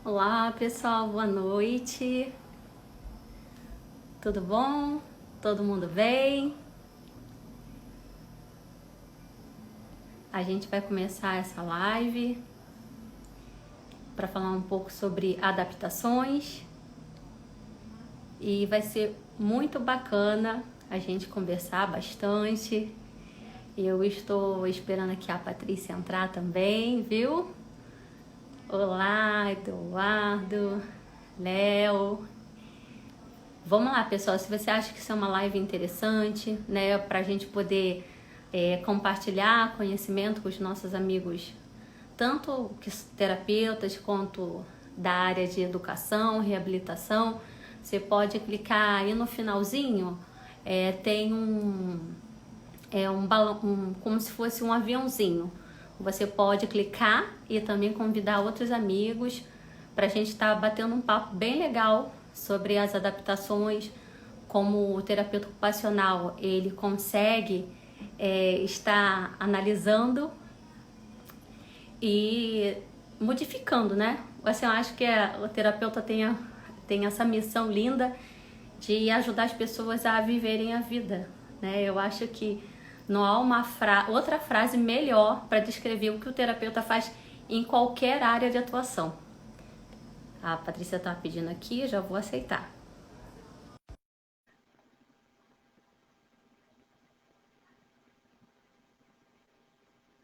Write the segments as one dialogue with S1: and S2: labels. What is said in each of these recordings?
S1: Olá pessoal, boa noite. Tudo bom? Todo mundo bem? A gente vai começar essa live para falar um pouco sobre adaptações e vai ser muito bacana a gente conversar bastante. Eu estou esperando aqui a Patrícia entrar também, viu? Olá, Eduardo, Léo. Vamos lá, pessoal, se você acha que isso é uma live interessante, né, para a gente poder compartilhar conhecimento com os nossos amigos, tanto terapeutas quanto da área de educação, reabilitação, você pode clicar aí no finalzinho, tem um balão, como se fosse um aviãozinho. Você pode clicar e também convidar outros amigos para a gente estar batendo um papo bem legal sobre as adaptações, como o terapeuta ocupacional ele consegue estar analisando e modificando, né? Assim, eu acho que o terapeuta tem essa missão linda de ajudar as pessoas a viverem a vida, né? Eu acho que não há outra frase melhor para descrever o que o terapeuta faz em qualquer área de atuação. A Patrícia está pedindo aqui, eu já vou aceitar.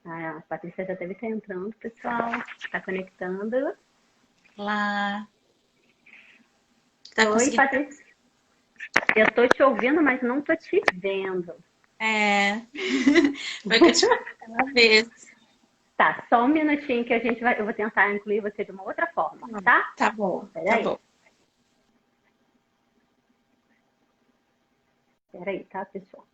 S1: A Patrícia já deve estar entrando, pessoal. Está conectando.
S2: Olá. Tá
S1: Oi,
S2: conseguindo?
S1: Patrícia. Eu estou te ouvindo, mas não estou te vendo.
S2: É. Foi o que eu te falei aquela vez.
S1: Tá, só um minutinho que eu vou tentar incluir você de uma outra forma, tá?
S2: Tá bom, tá
S1: Peraí,
S2: bom.
S1: peraí, tá, pessoal?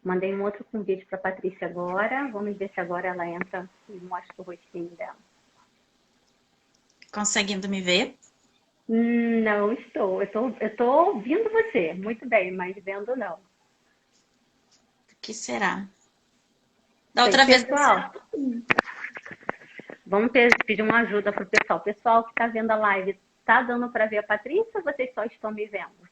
S1: Mandei um outro convite para Patrícia agora. Vamos ver se agora ela entra e mostra o rostinho dela.
S2: Conseguindo me ver?
S1: Não estou. Eu tô ouvindo você. Muito bem, mas vendo não.
S2: O que será? Da
S1: Sei,
S2: outra vez deu
S1: pessoal,
S2: certo.
S1: vamos pedir uma ajuda para o pessoal. Pessoal que está vendo a live, tá dando para ver a Patrícia ou vocês só estão me vendo?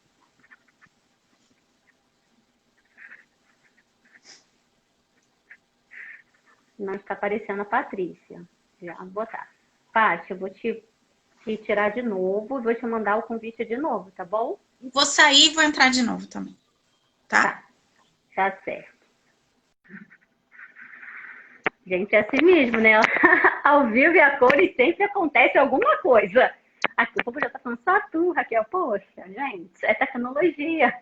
S1: Não está aparecendo a Patrícia. Já vou botar. Paty, eu vou te tirar de novo, vou te mandar o convite de novo, tá bom?
S2: Vou sair e vou entrar de novo também, tá?
S1: Tá, tá certo. Gente, é assim mesmo, né? Ao vivo e a cores sempre acontece alguma coisa. Aqui o povo já tá falando, só tu, Raquel. Poxa, gente, é tecnologia.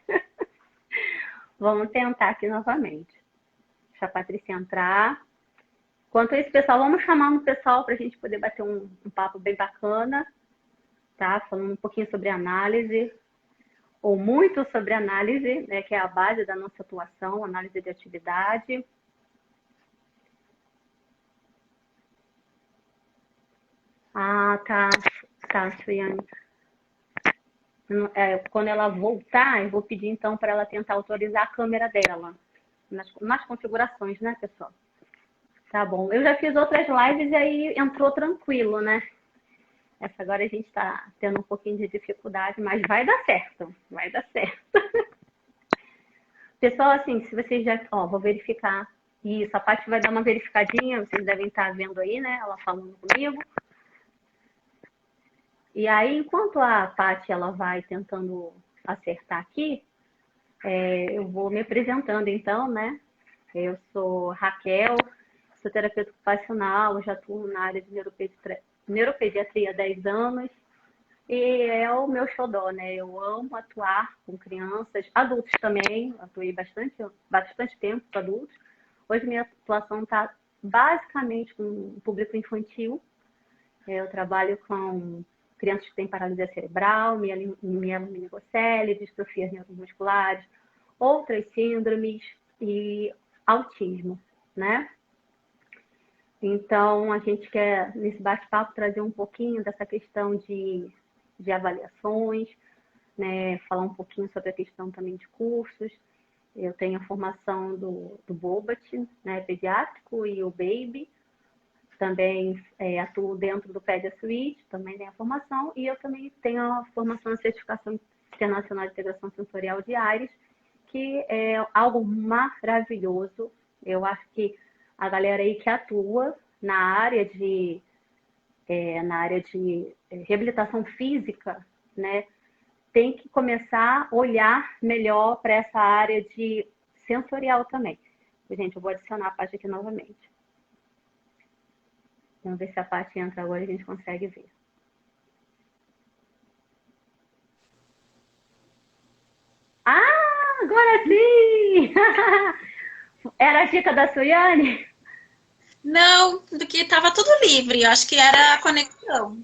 S1: Vamos tentar aqui novamente. Deixa a Patrícia entrar. Enquanto isso, pessoal, vamos chamar o pessoal para a gente poder bater um papo bem bacana, tá? Falando um pouquinho sobre análise, ou muito sobre análise, né? Que é a base da nossa atuação, análise de atividade. Ah, tá, Suiane. Quando ela voltar, eu vou pedir então para ela tentar autorizar a câmera dela. Nas configurações, né, pessoal? Tá bom. Eu já fiz outras lives e aí entrou tranquilo, né? Essa agora a gente está tendo um pouquinho de dificuldade, mas vai dar certo. Vai dar certo. Pessoal, assim, se vocês já. Ó, vou verificar. Isso, a Paty vai dar uma verificadinha, vocês devem estar vendo aí, né? Ela falando comigo. E aí, enquanto a Paty ela vai tentando acertar aqui, eu vou me apresentando então, né? Eu sou Raquel, sou terapeuta ocupacional, já atuo na área de neuropediatria há 10 anos e é o meu xodó, né? Eu amo atuar com crianças, adultos também, atuei bastante tempo com adultos. Hoje minha atuação está basicamente com o público infantil. Eu trabalho com crianças que têm paralisia cerebral, mielomeningocele, distrofias neuromusculares, outras síndromes e autismo, né? Então, a gente quer, nesse bate-papo, trazer um pouquinho dessa questão de avaliações, né? Falar um pouquinho sobre a questão também de cursos Eu tenho a formação do Bobat, né, pediátrico, e o Baby. Também atuo dentro do Pedia Suite, também tenho a formação. E eu também tenho a formação em certificação internacional de integração sensorial de ARES, que é algo maravilhoso. Eu acho que a galera aí que atua na área de reabilitação física, né, tem que começar a olhar melhor para essa área de sensorial também. Gente, eu vou adicionar a parte aqui novamente. Vamos ver se a parte entra agora e a gente consegue ver. Ah, agora sim! Era a dica da Suiane?
S2: Não, porque estava tudo livre. Eu acho que era a conexão.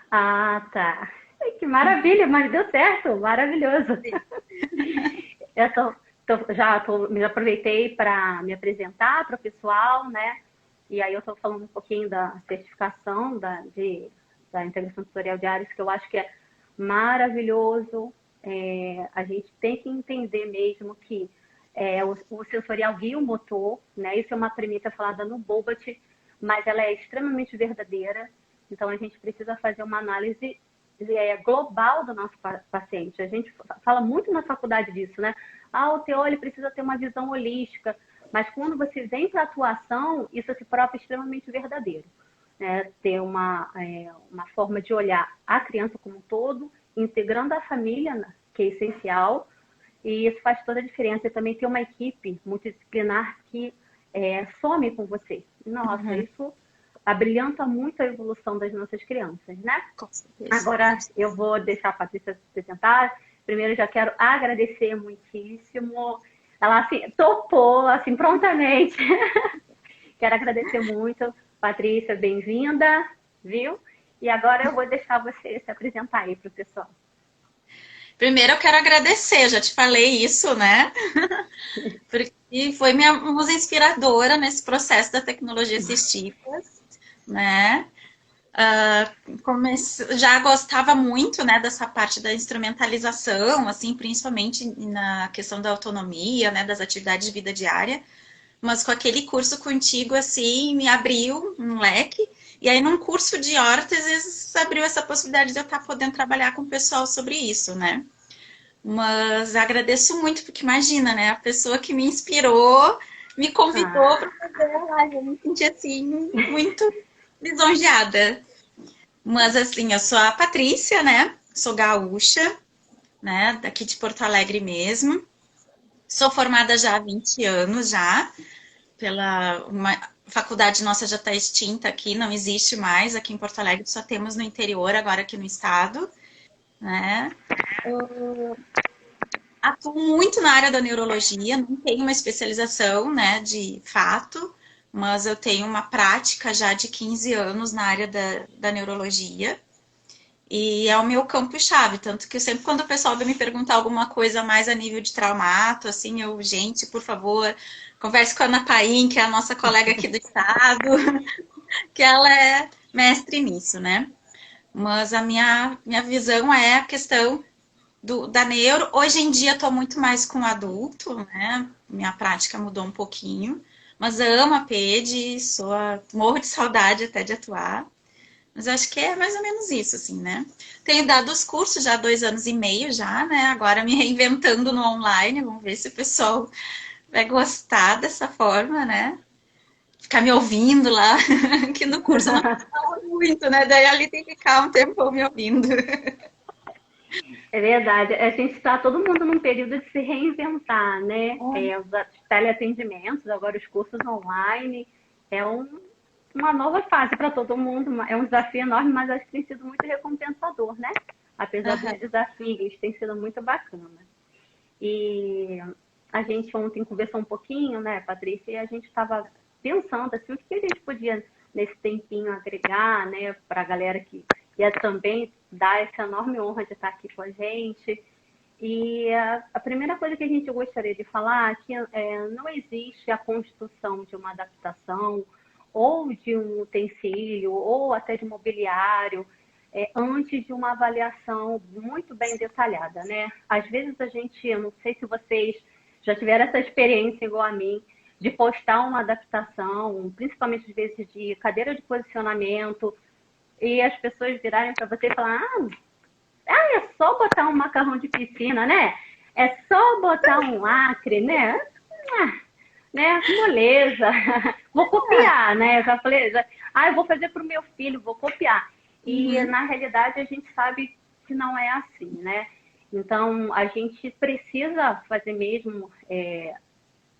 S1: Ah, tá. Que maravilha, mas deu certo, maravilhoso. Me aproveitei para me apresentar para o pessoal, né? E aí eu estou falando um pouquinho da certificação da integração tutorial de áreas, que eu acho que é maravilhoso. A gente tem que entender mesmo que o sensorial guia o motor, né? Isso é uma premissa falada no Bobat, mas ela é extremamente verdadeira. Então, a gente precisa fazer uma análise global do nosso paciente. A gente fala muito na faculdade disso, né? O TO ele precisa ter uma visão holística, mas quando você vem para a atuação, isso se prova extremamente verdadeiro. Né? Ter uma forma de olhar a criança como um todo, integrando a família, que é essencial, e isso faz toda a diferença. E também ter uma equipe multidisciplinar que some com você. Nossa, isso abrilhanta muito a evolução das nossas crianças, né?
S2: Com certeza.
S1: Agora eu vou deixar a Patrícia se apresentar. Primeiro, já quero agradecer muitíssimo. Ela assim, topou assim, prontamente. Quero agradecer muito. Patrícia, bem-vinda, viu? E agora eu vou deixar você se apresentar aí para o pessoal.
S2: Primeiro eu quero agradecer, eu já te falei isso, né? Porque foi minha musa inspiradora nesse processo da tecnologia assistiva, né? Já gostava muito, né, dessa parte da instrumentalização, assim, principalmente na questão da autonomia, né, das atividades de vida diária, mas com aquele curso contigo, assim, me abriu um leque, e aí num curso de órteses abriu essa possibilidade de eu estar podendo trabalhar com o pessoal sobre isso, né. Mas agradeço muito, porque imagina, né, a pessoa que me inspirou me convidou para fazer a live, eu me senti, assim, muito lisonjeada. Mas assim, eu sou a Patrícia, né? Sou gaúcha, né? Daqui de Porto Alegre mesmo. Sou formada já há 20 anos já, pela uma faculdade nossa já está extinta aqui, não existe mais aqui em Porto Alegre, só temos no interior, agora aqui no estado, né? Atuo muito na área da neurologia, não tenho uma especialização, né, de fato, mas eu tenho uma prática já de 15 anos na área da neurologia. E é o meu campo-chave, tanto que sempre quando o pessoal vem me perguntar alguma coisa mais a nível de traumato, assim, gente, por favor, converse com a Ana Paim, que é a nossa colega aqui do estado, que ela é mestre nisso, né? Mas a minha visão é a questão da neuro. Hoje em dia estou muito mais com adulto, né? Minha prática mudou um pouquinho, mas amo a PED, morro de saudade até de atuar. Mas acho que é mais ou menos isso, assim, né? Tenho dado os cursos já há 2 anos e meio já, né? Agora me reinventando no online. Vamos ver se o pessoal vai gostar dessa forma, né? Ficar me ouvindo lá, que no curso não fala muito, né? Daí ali tem que ficar um tempo me ouvindo.
S1: É verdade. A gente está todo mundo num período de se reinventar, né? Os teleatendimentos, agora os cursos online. É uma nova fase para todo mundo. É um desafio enorme, mas acho que tem sido muito recompensador, né? Apesar dos desafios, tem sido muito bacana. E a gente ontem conversou um pouquinho, né, Patrícia, e a gente estava pensando assim, o que a gente podia nesse tempinho agregar, né, para a galera que ia também dar essa enorme honra de estar aqui com a gente. E a primeira coisa que a gente gostaria de falar é que não existe a construção de uma adaptação ou de um utensílio ou até de mobiliário antes de uma avaliação muito bem detalhada, né? Às vezes a gente, eu não sei se vocês já tiveram essa experiência igual a mim, de postar uma adaptação, principalmente às vezes de cadeira de posicionamento, e as pessoas virarem para você e falar, é só botar um macarrão de piscina, né? É só botar um lacre, né? Né? Moleza. Vou copiar, né? Eu já falei, eu vou fazer para o meu filho, vou copiar. E, na realidade, a gente sabe que não é assim, né? Então, a gente precisa fazer mesmo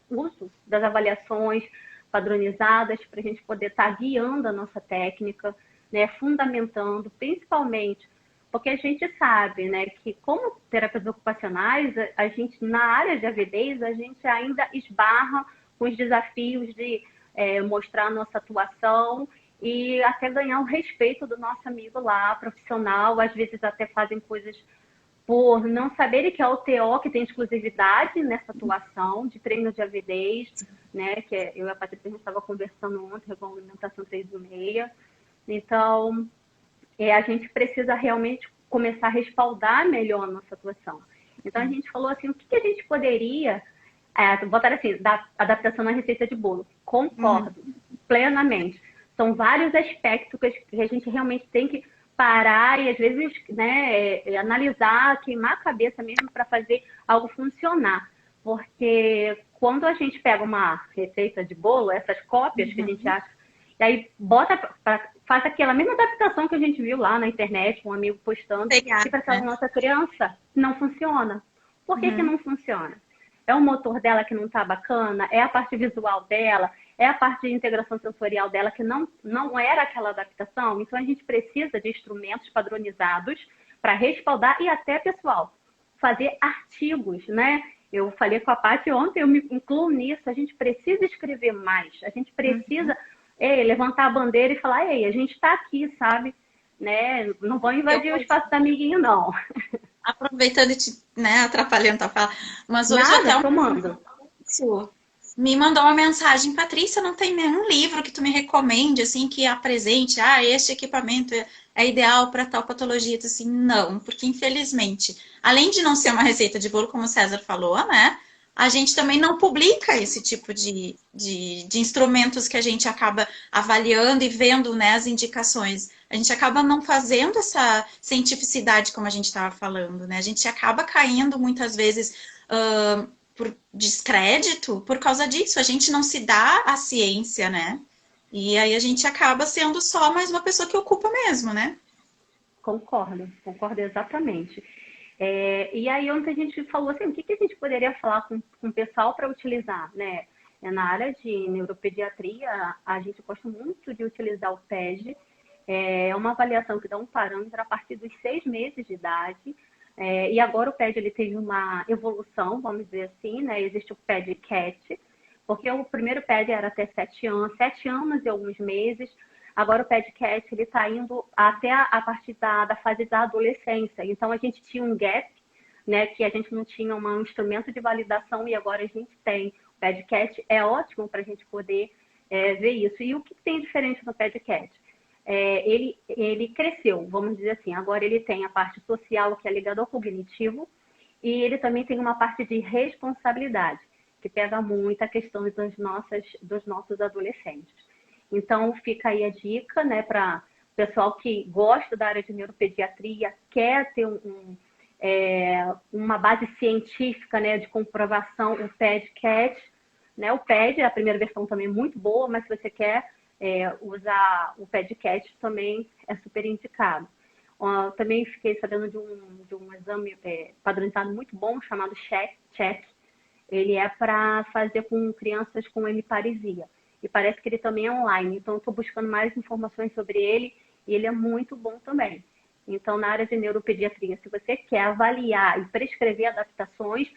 S1: uso das avaliações padronizadas para a gente poder estar guiando a nossa técnica, né? Fundamentando, principalmente, porque a gente sabe, né, que como terapeutas ocupacionais, a gente, na área de avidez, a gente ainda esbarra com os desafios de mostrar a nossa atuação e até ganhar o respeito do nosso amigo lá, profissional, às vezes até fazem coisas por não saberem que é o TO que tem exclusividade nessa atuação de treino de avidez, né, que eu e a Patrícia, a gente estava conversando ontem, regulamentação 3.6. Então, a gente precisa realmente começar a respaldar melhor a nossa atuação. Então, a gente falou assim, o que a gente poderia botar assim, da adaptação na receita de bolo. Concordo plenamente. São vários aspectos que a gente realmente tem que parar e, às vezes, né, analisar, queimar a cabeça mesmo para fazer algo funcionar. Porque quando a gente pega uma receita de bolo, essas cópias que a gente acha, e aí faz aquela mesma adaptação que a gente viu lá na internet, um amigo postando, e para aquela nossa criança não funciona. Por que não funciona? É o motor dela que não está bacana? É a parte visual dela? É a parte de integração sensorial dela que não era aquela adaptação? Então, a gente precisa de instrumentos padronizados para respaldar e até, pessoal, fazer artigos, né? Eu falei com a Paty ontem, eu me incluo nisso. A gente precisa escrever mais. A gente precisa levantar a bandeira e falar, a gente está aqui, sabe? Né? Não vão invadir o espaço do amiguinho, não.
S2: Aproveitando e te, né, atrapalhando a fala, mas hoje
S1: Nada,
S2: até
S1: tomando.
S2: Me mandou uma mensagem, Patrícia, não tem nenhum livro que tu me recomende, assim, que apresente, este equipamento é ideal para tal patologia? Assim, não, porque infelizmente, além de não ser uma receita de bolo, como o César falou, né, a gente também não publica esse tipo de instrumentos que a gente acaba avaliando e vendo, né, as indicações. A gente acaba não fazendo essa cientificidade, como a gente estava falando, né? A gente acaba caindo muitas vezes por descrédito por causa disso. A gente não se dá a ciência, né? E aí a gente acaba sendo só mais uma pessoa que ocupa mesmo, né?
S1: Concordo exatamente. E aí ontem a gente falou assim, o que a gente poderia falar com o pessoal para utilizar, né? Na área de neuropediatria, a gente gosta muito de utilizar o PED. É uma avaliação que dá um parâmetro a partir dos 6 meses de idade. E agora o PED ele teve uma evolução, vamos dizer assim, né? Existe o PED CAT, porque o primeiro PED era até 7 anos e alguns meses. Agora o PED CAT ele está indo até a partir da fase da adolescência. Então a gente tinha um gap, né? Que a gente não tinha um instrumento de validação e agora a gente tem. O PED CAT é ótimo para a gente poder ver isso. E o que tem diferente no PED CAT? Ele cresceu, vamos dizer assim. Agora ele tem a parte social, que é ligada ao cognitivo, e ele também tem uma parte de responsabilidade, que pega muito a questão dos nossos adolescentes. Então, fica aí a dica, né, para o pessoal que gosta da área de neuropediatria, quer ter uma base científica, né, de comprovação, o PED-CAT, né, o PED, a primeira versão também é muito boa, mas se você quer usar o PED-CAT também é super indicado. Também fiquei sabendo de um exame padronizado muito bom, chamado CHECK. Ele é para fazer com crianças com hemiparesia. E parece que ele também é online. Então, estou buscando mais informações sobre ele e ele é muito bom também. Então, na área de neuropediatria, se você quer avaliar e prescrever adaptações,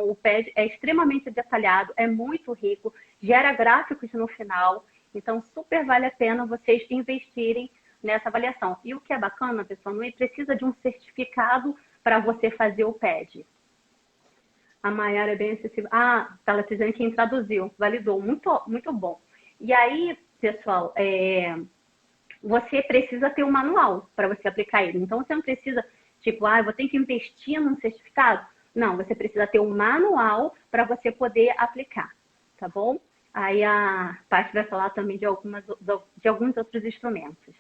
S1: o PED é extremamente detalhado, é muito rico, gera gráficos no final. Então, super vale a pena vocês investirem nessa avaliação. E o que é bacana, pessoal, não precisa de um certificado para você fazer o PED. A Maiara é bem acessível. Ela está dizendo quem traduziu, validou. Muito, muito bom. E aí, pessoal, você precisa ter um manual para você aplicar ele. Então, você não precisa, eu vou ter que investir num certificado. Não, você precisa ter um manual para você poder aplicar, tá bom? Aí a Paty vai falar também de alguns outros instrumentos.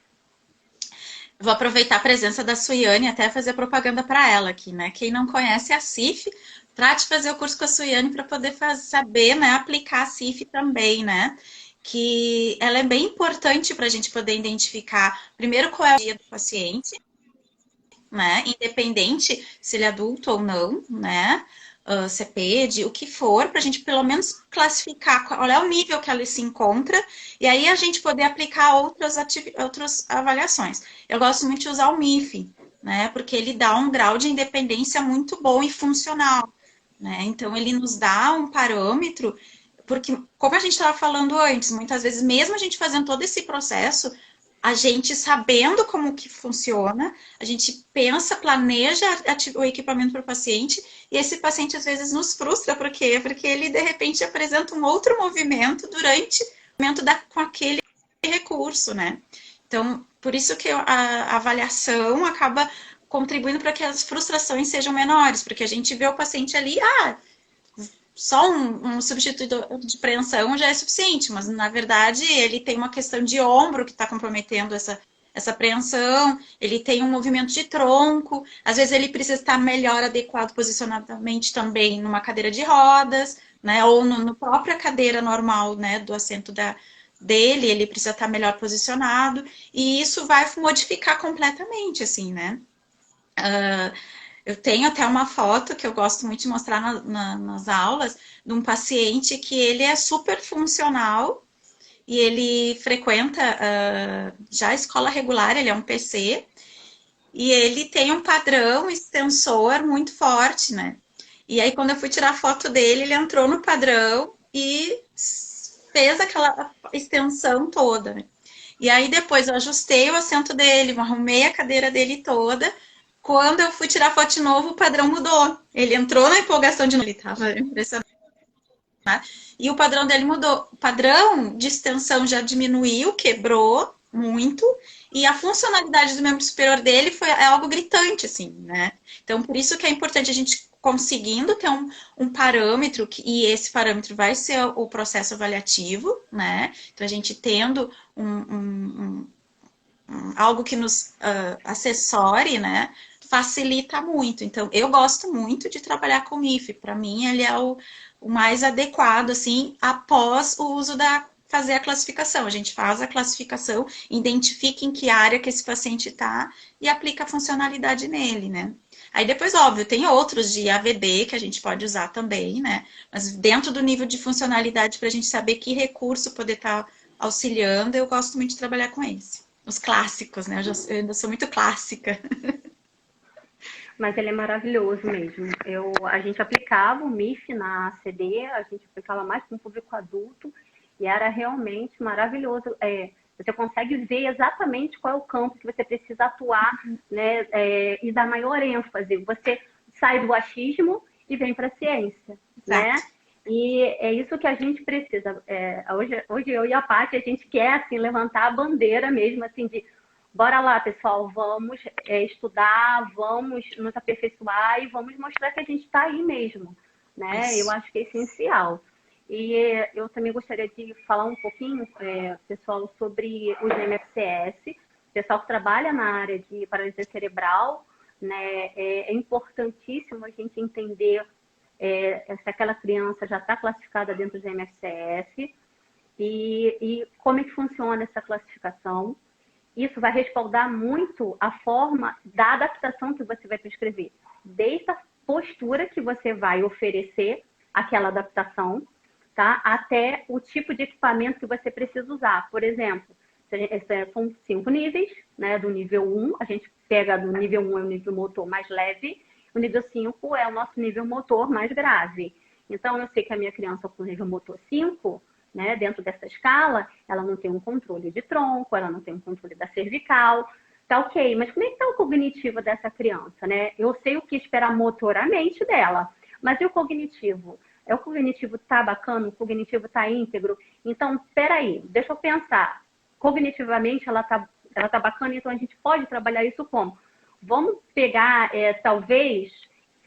S2: Vou aproveitar a presença da Suiane e até fazer propaganda para ela aqui, né? Quem não conhece a CIF, trate de fazer o curso com a Suiane para poder saber, né, aplicar a CIF também, né? Que ela é bem importante para a gente poder identificar, primeiro, qual é o dia do paciente, né? Independente se ele é adulto ou não, né? CEPED, o que for, para a gente pelo menos classificar qual é o nível que ela se encontra e aí a gente poder aplicar outras avaliações. Eu gosto muito de usar o MIF, né? Porque ele dá um grau de independência muito bom e funcional, né? Então ele nos dá um parâmetro, porque como a gente estava falando antes, muitas vezes mesmo a gente fazendo todo esse processo, a gente sabendo como que funciona, a gente pensa, planeja o equipamento para o paciente e esse paciente às vezes nos frustra, por quê? Porque ele de repente apresenta um outro movimento durante o movimento com aquele recurso, né? Então, por isso que a avaliação acaba contribuindo para que as frustrações sejam menores, porque a gente vê o paciente ali, só um substituto de preensão já é suficiente, mas na verdade ele tem uma questão de ombro que está comprometendo essa preensão, ele tem um movimento de tronco, às vezes ele precisa estar melhor adequado posicionadamente também numa cadeira de rodas, né, ou no própria cadeira normal, né, do assento dele, ele precisa estar melhor posicionado, e isso vai modificar completamente, assim, né. Eu tenho até uma foto que eu gosto muito de mostrar nas aulas de um paciente que ele é super funcional e ele frequenta já a escola regular, ele é um PC, e ele tem um padrão extensor muito forte, né? E aí, quando eu fui tirar a foto dele, ele entrou no padrão e fez aquela extensão toda, né? E aí, depois eu ajustei o assento dele, arrumei a cadeira dele toda. Quando eu fui tirar foto de novo, o padrão mudou. Ele entrou na empolgação de novo, ele estava impressionado. E o padrão dele mudou. O padrão de extensão já diminuiu, quebrou muito, e a funcionalidade do membro superior dele é algo gritante, assim, né? Então, por isso que é importante a gente conseguindo ter um parâmetro, e esse parâmetro vai ser o processo avaliativo, né? Então, a gente tendo algo que nos assessore, né? Facilita muito. Então, eu gosto muito de trabalhar com MIF. Para mim, ele é o mais adequado, assim, após o uso fazer a classificação. A gente faz a classificação, identifica em que área que esse paciente está e aplica a funcionalidade nele, né? Aí depois, óbvio, tem outros de AVD que a gente pode usar também, né? Mas dentro do nível de funcionalidade, para a gente saber que recurso poder estar auxiliando, eu gosto muito de trabalhar com esse. Os clássicos, né? Eu ainda sou muito clássica.
S1: Mas ele é maravilhoso mesmo. A gente aplicava o MIF na ACD, a gente aplicava mais com o público adulto, e era realmente maravilhoso. Você consegue ver exatamente qual é o campo que você precisa atuar, né, e dar maior ênfase. Você sai do achismo e vem para a ciência, né? E é isso que a gente precisa. Hoje eu e a Paty, a gente quer assim, levantar a bandeira mesmo, assim, de bora lá, pessoal, vamos estudar, vamos nos aperfeiçoar e vamos mostrar que a gente está aí mesmo, né? Eu acho que é essencial. E eu também gostaria de falar um pouquinho, pessoal, sobre os MFCS, pessoal que trabalha na área de paralisia cerebral, né? É importantíssimo a gente entender se aquela criança já está classificada dentro do MFCS e como é que funciona essa classificação. Isso vai respaldar muito a forma da adaptação que você vai prescrever, desde a postura que você vai oferecer aquela adaptação, tá? Até o tipo de equipamento que você precisa usar. Por exemplo, são 5 níveis, né? Do nível 1, a gente pega do nível 1 é o nível motor mais leve, o nível 5 é o nosso nível motor mais grave. Então, eu sei que a minha criança com nível motor 5, né, dentro dessa escala, ela não tem um controle de tronco, ela não tem um controle da cervical, tá ok, mas como é que está o cognitivo dessa criança, né? Eu sei o que esperar motoramente dela, mas e o cognitivo? O cognitivo tá bacana, o cognitivo tá íntegro? Então, peraí, deixa eu pensar. Cognitivamente ela tá bacana, então a gente pode trabalhar isso como? Vamos pegar, talvez,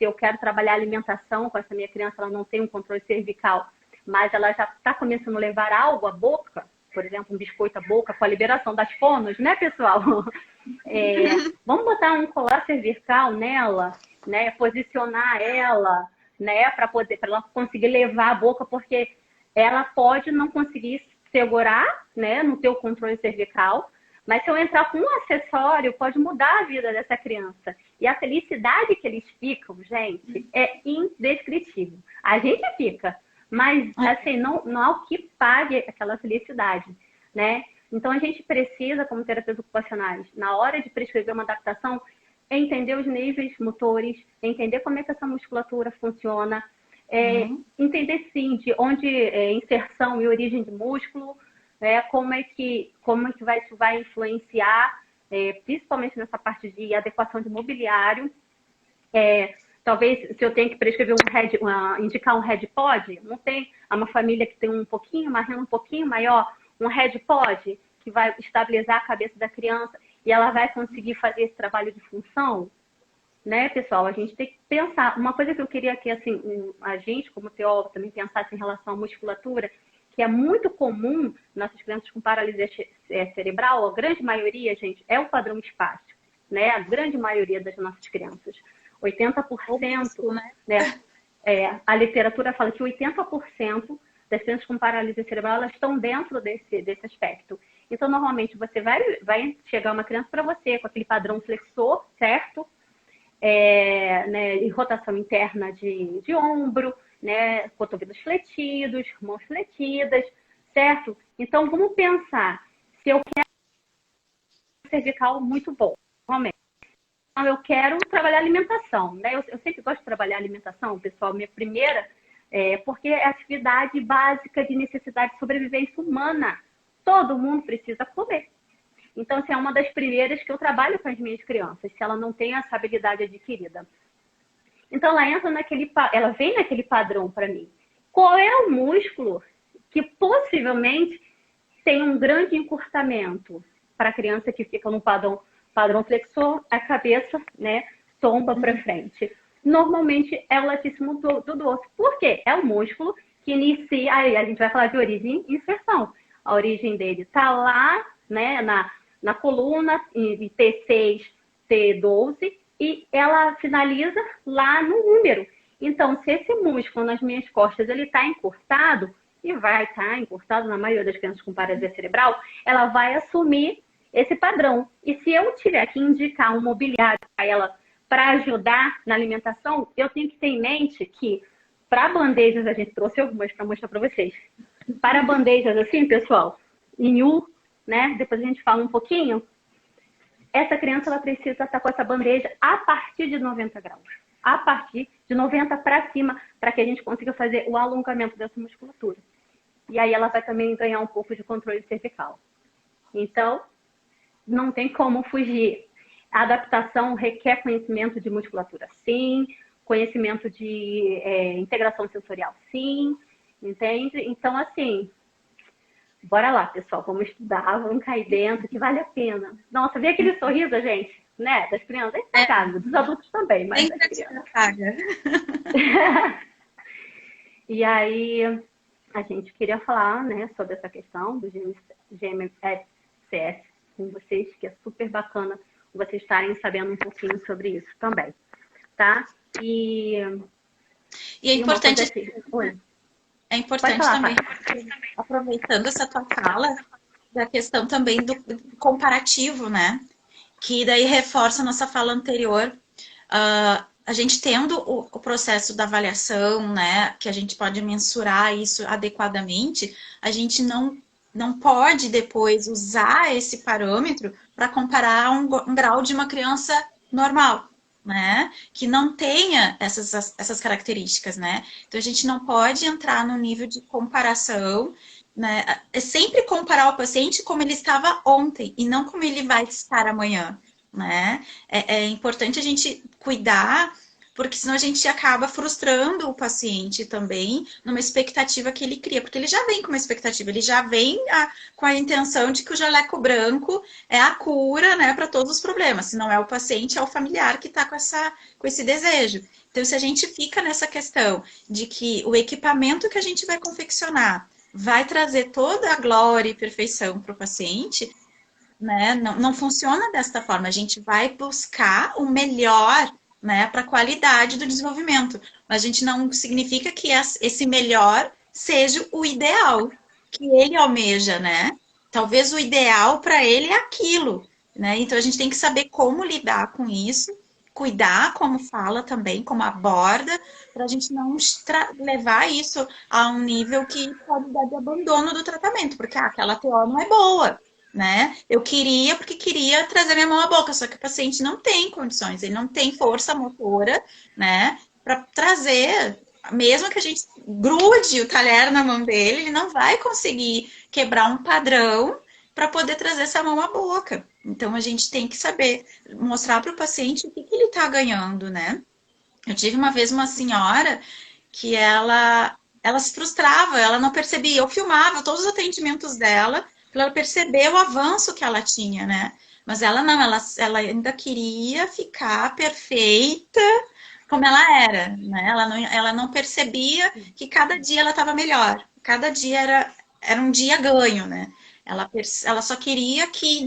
S1: se eu quero trabalhar alimentação com essa minha criança, ela não tem um controle cervical, mas ela já está começando a levar algo à boca, por exemplo, um biscoito à boca, com a liberação das fonos, né, pessoal? Vamos botar um colar cervical nela, né? Posicionar ela, né? Para ela conseguir levar a boca, porque ela pode não conseguir segurar, né? Não ter o controle cervical, mas se eu entrar com um acessório, pode mudar a vida dessa criança. E a felicidade que eles ficam, gente, é indescritível. A gente fica, mas assim, não há o que pague aquela felicidade, né? Então, a gente precisa, como terapeutas ocupacionais, na hora de prescrever uma adaptação, entender os níveis motores, entender como é que essa musculatura funciona, entender, sim, de onde inserção e origem de músculo, como é que isso vai influenciar, principalmente nessa parte de adequação de mobiliário. Talvez, se eu tenho que prescrever indicar um head pod, não tem uma família que tem uma renda um pouquinho maior, um head pod que vai estabilizar a cabeça da criança e ela vai conseguir fazer esse trabalho de função, né, pessoal? A gente tem que pensar. Uma coisa que eu queria que, assim, a gente, como teólogo, também pensasse em relação à musculatura, que é muito comum nossas crianças com paralisia cerebral, a grande maioria, gente, é o padrão espástico, né? A grande maioria das nossas crianças. 80%, né? A literatura fala que 80% das crianças com paralisia cerebral, elas estão dentro desse aspecto. Então, normalmente, você vai chegar uma criança para você com aquele padrão flexor, certo? Né, e rotação interna de ombro, né, cotovelos fletidos, mãos fletidas, certo? Então, vamos pensar, se eu quero um cervical muito bom, realmente. Então, eu quero trabalhar alimentação, né? Eu sempre gosto de trabalhar alimentação, pessoal. Minha primeira, porque é atividade básica de necessidade de sobrevivência humana. Todo mundo precisa comer. Então, assim, é uma das primeiras que eu trabalho com as minhas crianças, se ela não tem essa habilidade adquirida. Então, ela vem naquele padrão para mim. Qual é o músculo que possivelmente tem um grande encurtamento para a criança que fica no padrão flexor, a cabeça, né, tomba para frente? Normalmente é o latíssimo do dorso. Por quê? É o músculo que inicia, aí a gente vai falar de origem e inserção. A origem dele está lá, né, na coluna, em T6, T12, e ela finaliza lá no úmero. Então, se esse músculo nas minhas costas ele está encurtado, e vai estar encurtado na maioria das crianças com paralisia cerebral, ela vai assumir esse padrão. E se eu tiver que indicar um mobiliário para ela para ajudar na alimentação, eu tenho que ter em mente que para bandejas, a gente trouxe algumas para mostrar para vocês. Para bandejas assim, pessoal, em U, né? Depois a gente fala um pouquinho. Essa criança ela precisa estar com essa bandeja a partir de 90 graus. A partir de 90 para cima, para que a gente consiga fazer o alongamento dessa musculatura. E aí ela vai também ganhar um pouco de controle cervical. Então, não tem como fugir. A adaptação requer conhecimento de musculatura, sim. Conhecimento de integração sensorial, sim. Entende? Então, assim, bora lá, pessoal. Vamos estudar, vamos cair dentro, que vale a pena. Nossa, vê aquele sorriso, gente, né? Das crianças, dos adultos também, mas das crianças. E aí, a gente queria falar, né, sobre essa questão do GMFCS com vocês, que é super bacana vocês estarem sabendo um pouquinho sobre isso também, tá? E
S2: é importante,
S1: assim,
S2: é importante também, aproveitando essa tua fala, da questão também do comparativo, né? Que daí reforça a nossa fala anterior. A gente tendo o processo da avaliação, né? Que a gente pode mensurar isso adequadamente, a gente não pode depois usar esse parâmetro para comparar um grau de uma criança normal, né? Que não tenha essas características, né? Então, a gente não pode entrar no nível de comparação, né? É sempre comparar o paciente como ele estava ontem e não como ele vai estar amanhã, né? É importante a gente cuidar porque senão a gente acaba frustrando o paciente também numa expectativa que ele cria, porque ele já vem com uma expectativa, ele já vem com a intenção de que o jaleco branco é a cura, né, para todos os problemas. Se não é o paciente, é o familiar que está com esse desejo. Então, se a gente fica nessa questão de que o equipamento que a gente vai confeccionar vai trazer toda a glória e perfeição para o paciente, né? Não funciona desta forma. A gente vai buscar o melhor, né, para a qualidade do desenvolvimento. Mas a gente não significa que esse melhor seja o ideal que ele almeja, né? Talvez o ideal para ele é aquilo, né? Então a gente tem que saber como lidar com isso, cuidar como fala também, como aborda, para a gente não levar isso a um nível que pode dar de abandono do tratamento, porque aquela TO não é boa, né? Eu queria, porque queria trazer minha mão à boca, só que o paciente não tem condições, ele não tem força motora, né? Para trazer, mesmo que a gente grude o talher na mão dele, ele não vai conseguir quebrar um padrão para poder trazer essa mão à boca. Então a gente tem que saber mostrar para o paciente o que ele está ganhando, né? Eu tive uma vez uma senhora que ela se frustrava, ela não percebia. Eu filmava todos os atendimentos dela para ela perceber o avanço que ela tinha, né? Mas ela não, ela ainda queria ficar perfeita como ela era, né? Ela não percebia que cada dia ela estava melhor, cada dia era um dia ganho, né? Ela só queria que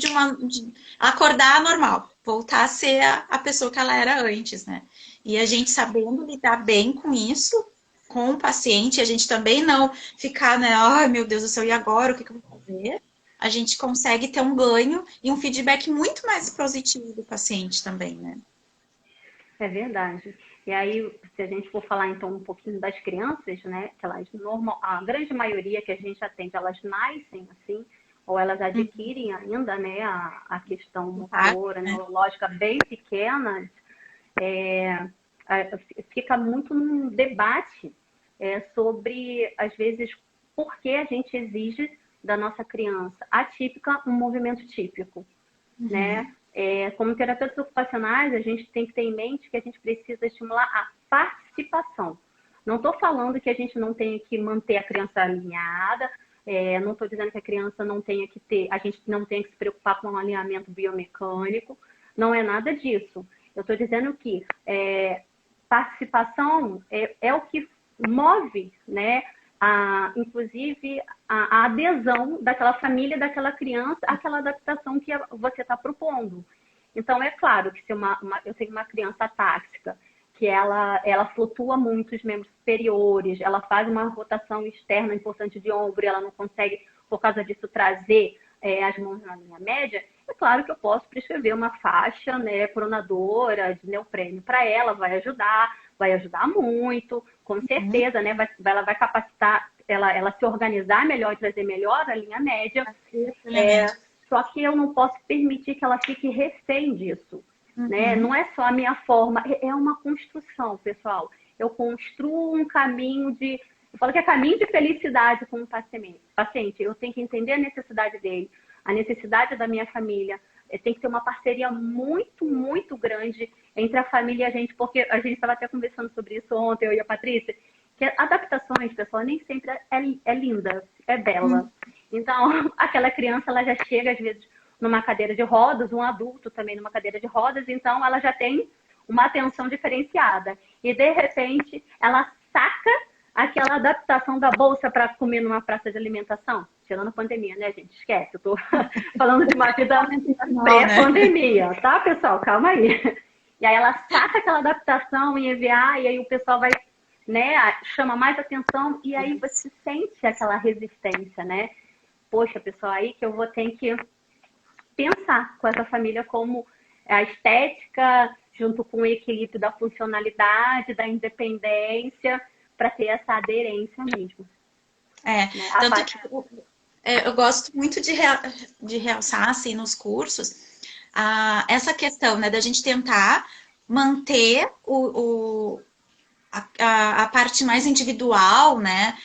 S2: acordar normal, voltar a ser a pessoa que ela era antes, né? E a gente sabendo lidar bem com isso, com o paciente, a gente também não ficar, né? Ai, meu Deus do céu, e agora? O que eu vou fazer? A gente consegue ter um ganho e um feedback muito mais positivo do paciente também, né?
S1: É verdade. E aí, se a gente for falar então um pouquinho das crianças, né, que elas a grande maioria que a gente atende, elas nascem assim, ou elas adquirem ainda, né, a questão motora, neurológica bem pequenas, fica muito num debate sobre, às vezes, por que a gente exige da nossa criança atípica um movimento típico, né? Como terapeutas ocupacionais, a gente tem que ter em mente que a gente precisa estimular a participação. Não estou falando que a gente não tenha que manter a criança alinhada, não estou dizendo que a criança não tenha que ter, a gente não tenha que se preocupar com um alinhamento biomecânico, não é nada disso. Eu estou dizendo que participação é o que move, né, inclusive a adesão daquela família, daquela criança, àquela adaptação que você está propondo. Então, é claro que se eu tenho uma criança atáxica, que ela flutua muito os membros superiores, ela faz uma rotação externa importante de ombro, e ela não consegue, por causa disso, trazer as mãos na linha média, é claro que eu posso prescrever uma faixa, né, pronadora de neoprênio para ela, vai ajudar muito, com certeza, né? Ela vai capacitar ela se organizar melhor e trazer melhor a linha média. Só que eu não posso permitir que ela fique refém disso. Né? Não é só a minha forma, é uma construção, pessoal. Eu construo um caminho eu falo que é caminho de felicidade com o paciente. Eu tenho que entender a necessidade dele, a necessidade da minha família. Tem que ter uma parceria muito, muito grande entre a família e a gente, porque a gente estava até conversando sobre isso ontem, eu e a Patrícia, que adaptações, pessoal, nem sempre é linda, é bela. Então, aquela criança, ela já chega, às vezes, numa cadeira de rodas, um adulto também numa cadeira de rodas, então ela já tem uma atenção diferenciada. E, de repente, ela saca aquela adaptação da bolsa para comer numa praça de alimentação. Tirando a pandemia, né, gente? Esquece, eu tô falando de uma vida pré-pandemia, tá, pessoal? Calma aí. E aí ela saca aquela adaptação em EVA, e aí o pessoal vai, né, chama mais atenção, e aí você sente aquela resistência, né? Poxa, pessoal, aí que eu vou ter que pensar com essa família como a estética, junto com o equilíbrio da funcionalidade, da independência, para ter essa aderência mesmo.
S2: Tanto que eu gosto muito de realçar, assim, nos cursos, essa questão, né, da gente tentar manter a parte mais individual, né,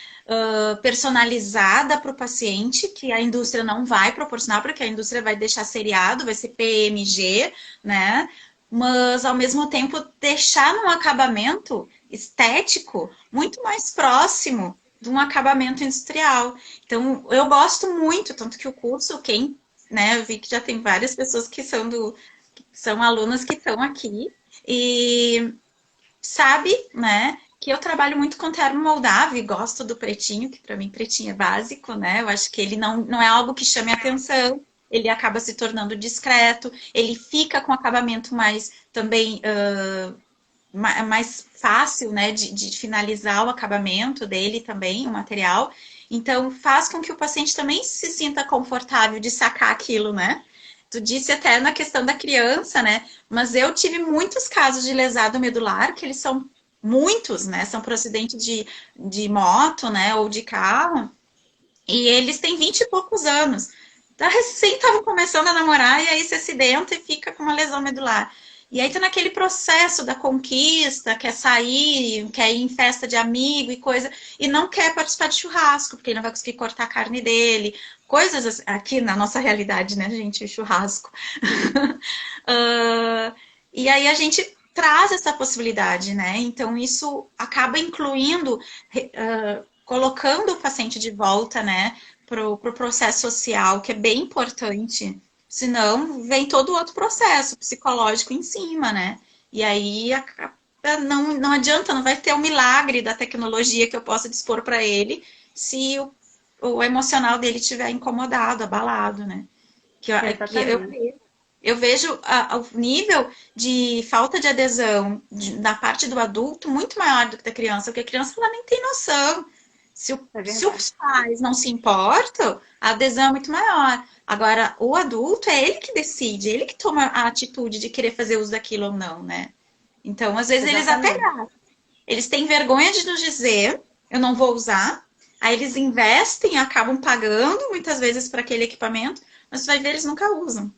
S2: personalizada para o paciente, que a indústria não vai proporcionar, porque a indústria vai deixar seriado, vai ser PMG, né, mas ao mesmo tempo deixar num acabamento estético muito mais próximo de um acabamento industrial. Então, eu gosto muito, tanto que o curso, né, eu vi que já tem várias pessoas que são alunas que estão aqui, e sabe, né, que eu trabalho muito com termo moldável e gosto do pretinho, que para mim pretinho é básico, né? Eu acho que ele não é algo que chame atenção, ele acaba se tornando discreto, ele fica com acabamento mais também mais fácil, né, de finalizar o acabamento dele também, o material. Então, faz com que o paciente também se sinta confortável de sacar aquilo, né? Tu disse até na questão da criança, né? Mas eu tive muitos casos de lesado medular, que eles são muitos, né? São por acidente de moto, né? Ou de carro. E eles têm 20 e poucos anos. Tá, recém estavam começando a namorar e aí se acidenta e fica com uma lesão medular. E aí tá naquele processo da conquista, quer sair, quer ir em festa de amigo e coisa, e não quer participar de churrasco, porque ele não vai conseguir cortar a carne dele. Coisas aqui na nossa realidade, né, gente? Churrasco. E aí a gente traz essa possibilidade, né? Então isso acaba incluindo, colocando o paciente de volta, né, pro processo social, que é bem importante. Senão, vem todo outro processo psicológico em cima, né? E aí não adianta, não vai ter o milagre da tecnologia que eu possa dispor para ele se o emocional dele estiver incomodado, abalado, né?
S1: Exatamente.
S2: Eu vejo o nível de falta de adesão da parte do adulto muito maior do que da criança, porque a criança ela nem tem noção.
S1: É
S2: Se
S1: verdade.
S2: os pais não se importam, a adesão é muito maior. Agora, o adulto é ele que decide, ele que toma a atitude de querer fazer uso daquilo ou não, né? Então, às vezes, eles até
S1: Exatamente.
S2: eles têm vergonha de nos dizer, eu não vou usar. Aí eles investem, acabam pagando muitas vezes para aquele equipamento, mas você vai ver, eles nunca usam.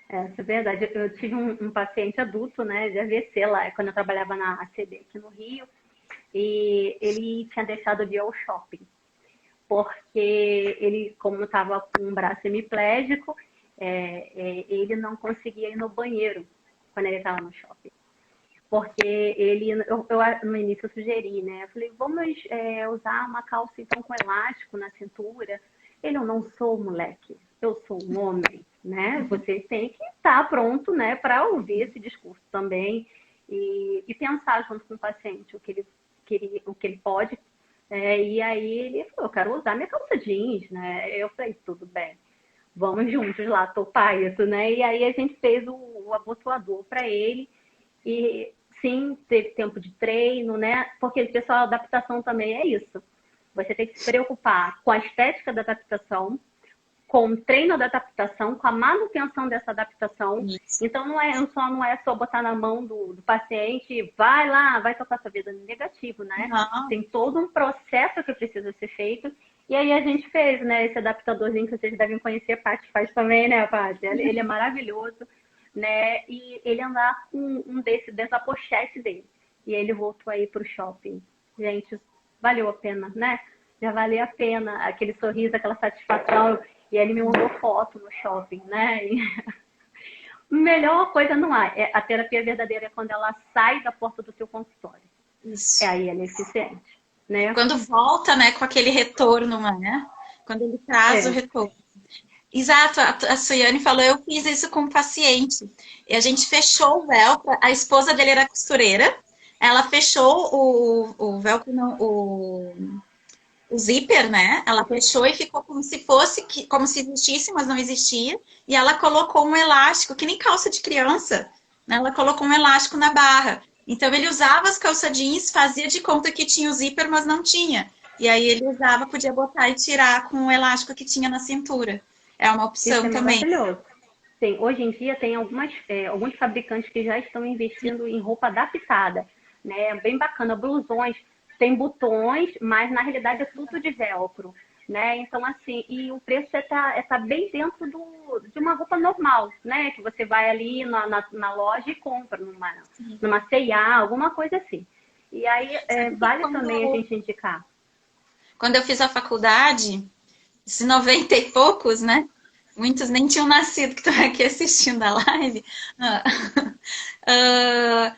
S1: Essa é verdade. Eu tive um paciente adulto, né, de AVC lá, quando eu trabalhava na ACD aqui no Rio, e ele tinha deixado de ir ao shopping, porque ele, como estava com um braço hemiplégico, ele não conseguia ir no banheiro quando ele estava no shopping. Porque no início eu sugeri, né? Eu falei, vamos usar uma calça então com elástico na cintura. Ele, eu não sou moleque, eu sou um homem, né? Você tem que estar pronto, né, para ouvir esse discurso também e pensar junto com o paciente o que ele pode. E aí ele falou, eu quero usar minha calça jeans, né? Eu falei, tudo bem, vamos juntos lá topar isso, né? E aí a gente fez o abotoador para ele e sim, teve tempo de treino, né? Porque, pessoal, a adaptação também é isso. Você tem que se preocupar com a estética da adaptação, com o treino da adaptação, com a manutenção dessa adaptação.
S2: Isso.
S1: Então, não é só botar na mão do paciente, vai lá, vai tocar sua vida negativo, né?
S2: Não.
S1: Tem todo um processo que precisa ser feito. E aí a gente fez, né, esse adaptadorzinho que vocês devem conhecer, a Paty faz também, né, Paty? Ele é maravilhoso, né? E ele andar com um desse dentro da pochete dele. E ele voltou aí pro shopping. Gente, valeu a pena, né? Já valeu a pena aquele sorriso, aquela satisfação. E ele me mandou foto no shopping, né? E melhor coisa não há. A terapia verdadeira é quando ela sai da porta do teu consultório.
S2: Isso.
S1: Aí ela é eficiente, né?
S2: Quando volta, né, com aquele retorno, né? Quando ele traz o retorno. Exato, a Suiane falou, eu fiz isso com um paciente. E a gente fechou o velcro, a esposa dele era costureira, ela fechou o velcro, não, o zíper, né? Ela fechou e ficou como se fosse, como se existisse, mas não existia. E ela colocou um elástico, que nem calça de criança, né? Ela colocou um elástico na barra. Então ele usava as calça jeans, fazia de conta que tinha o zíper, mas não tinha. E aí ele usava, podia botar e tirar com o elástico que tinha na cintura. É uma
S1: Isso
S2: opção
S1: é
S2: também.
S1: maravilhoso. Tem, hoje em dia tem alguns fabricantes que já estão investindo em roupa adaptada, né? Bem bacana, blusões, tem botões, mas na realidade é tudo de velcro, né? Então assim, e o preço tá bem dentro de uma roupa normal, né? Que você vai ali na loja e compra numa C&A, alguma coisa assim. E aí vale também a gente indicar.
S2: Quando eu fiz a faculdade, esses 90 e poucos, né? Muitos nem tinham nascido que estão aqui assistindo a live. Ah, ah,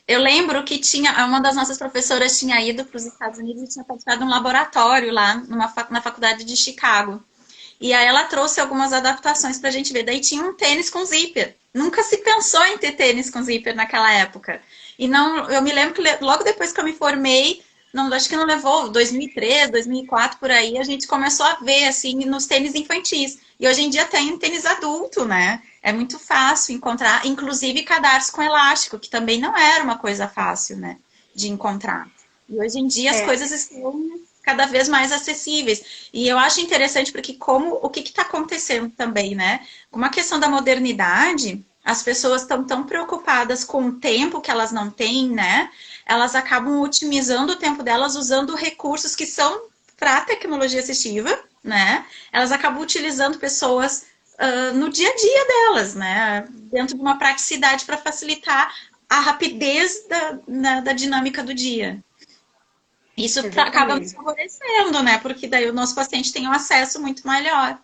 S2: eu lembro que uma das nossas professoras tinha ido para os Estados Unidos e tinha participado de um laboratório lá na faculdade de Chicago. E aí ela trouxe algumas adaptações para a gente ver. Daí tinha um tênis com zíper. Nunca se pensou em ter tênis com zíper naquela época. E não, eu me lembro que logo depois que eu me formei, não, acho que não levou 2003, 2004 por aí, a gente começou a ver assim nos tênis infantis. E hoje em dia tem tênis adulto, né? É muito fácil encontrar, inclusive cadarço com elástico, que também não era uma coisa fácil, né, de encontrar. E hoje em dia as
S1: É,
S2: coisas estão cada vez mais acessíveis. E eu acho interessante porque o que está acontecendo também, né? Com a questão da modernidade, as pessoas estão tão preocupadas com o tempo que elas não têm, né? Elas acabam otimizando o tempo delas usando recursos que são para a tecnologia assistiva, né? Elas acabam utilizando pessoas no dia a dia delas, né? Dentro de uma praticidade para facilitar a rapidez da dinâmica do dia. Isso acaba nos
S1: exatamente.
S2: favorecendo, né? Porque daí o nosso paciente tem um acesso muito melhor.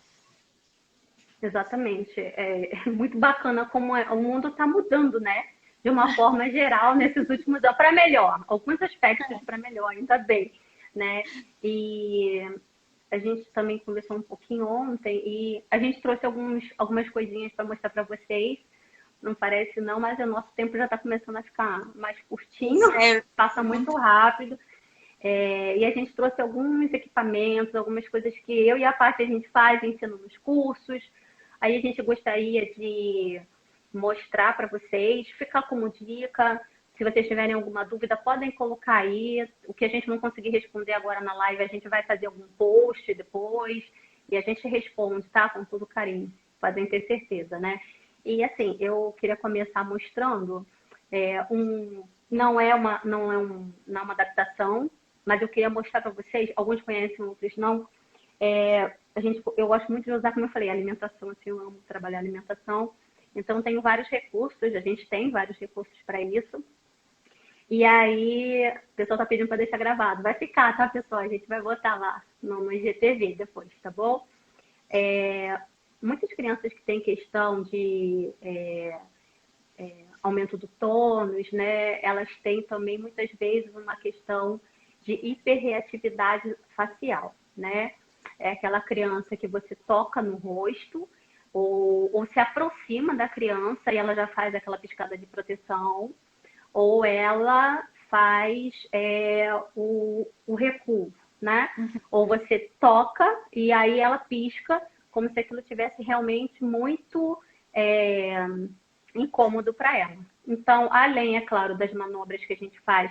S1: Exatamente. É muito bacana como o mundo está mudando, né? De uma forma geral, nesses últimos anos, para melhor. Alguns aspectos para melhor, ainda bem, né? E a gente também conversou um pouquinho ontem e a gente trouxe algumas coisinhas para mostrar para vocês. Não parece não, mas o nosso tempo já está começando a ficar mais curtinho,
S2: Pois é,
S1: passa muito rápido. E a gente trouxe alguns equipamentos, algumas coisas que eu e a parte a gente faz, ensino nos cursos. Aí a gente gostaria de mostrar para vocês, ficar como dica. Se vocês tiverem alguma dúvida, podem colocar aí. O que a gente não conseguir responder agora na live, a gente vai fazer algum post depois e a gente responde, tá? Com todo carinho, podem ter certeza, né? E assim, eu queria começar mostrando não é uma adaptação, mas eu queria mostrar para vocês, alguns conhecem, outros não. Eu gosto muito de usar, como eu falei, alimentação, assim, eu amo trabalhar alimentação. Então, tenho vários recursos, a gente tem vários recursos para isso. E aí, o pessoal tá pedindo para deixar gravado. Vai ficar, tá, pessoal? A gente vai botar lá no IGTV depois, tá bom? Muitas crianças que têm questão de aumento do tônus, né? Elas têm também, muitas vezes, uma questão de hiperreatividade facial, né? É aquela criança que você toca no rosto ou se aproxima da criança e ela já faz aquela piscada de proteção, ou ela faz o recuo, né? Ou você toca e aí ela pisca como se aquilo tivesse realmente muito incômodo para ela. Então, além, é claro, das manobras que a gente faz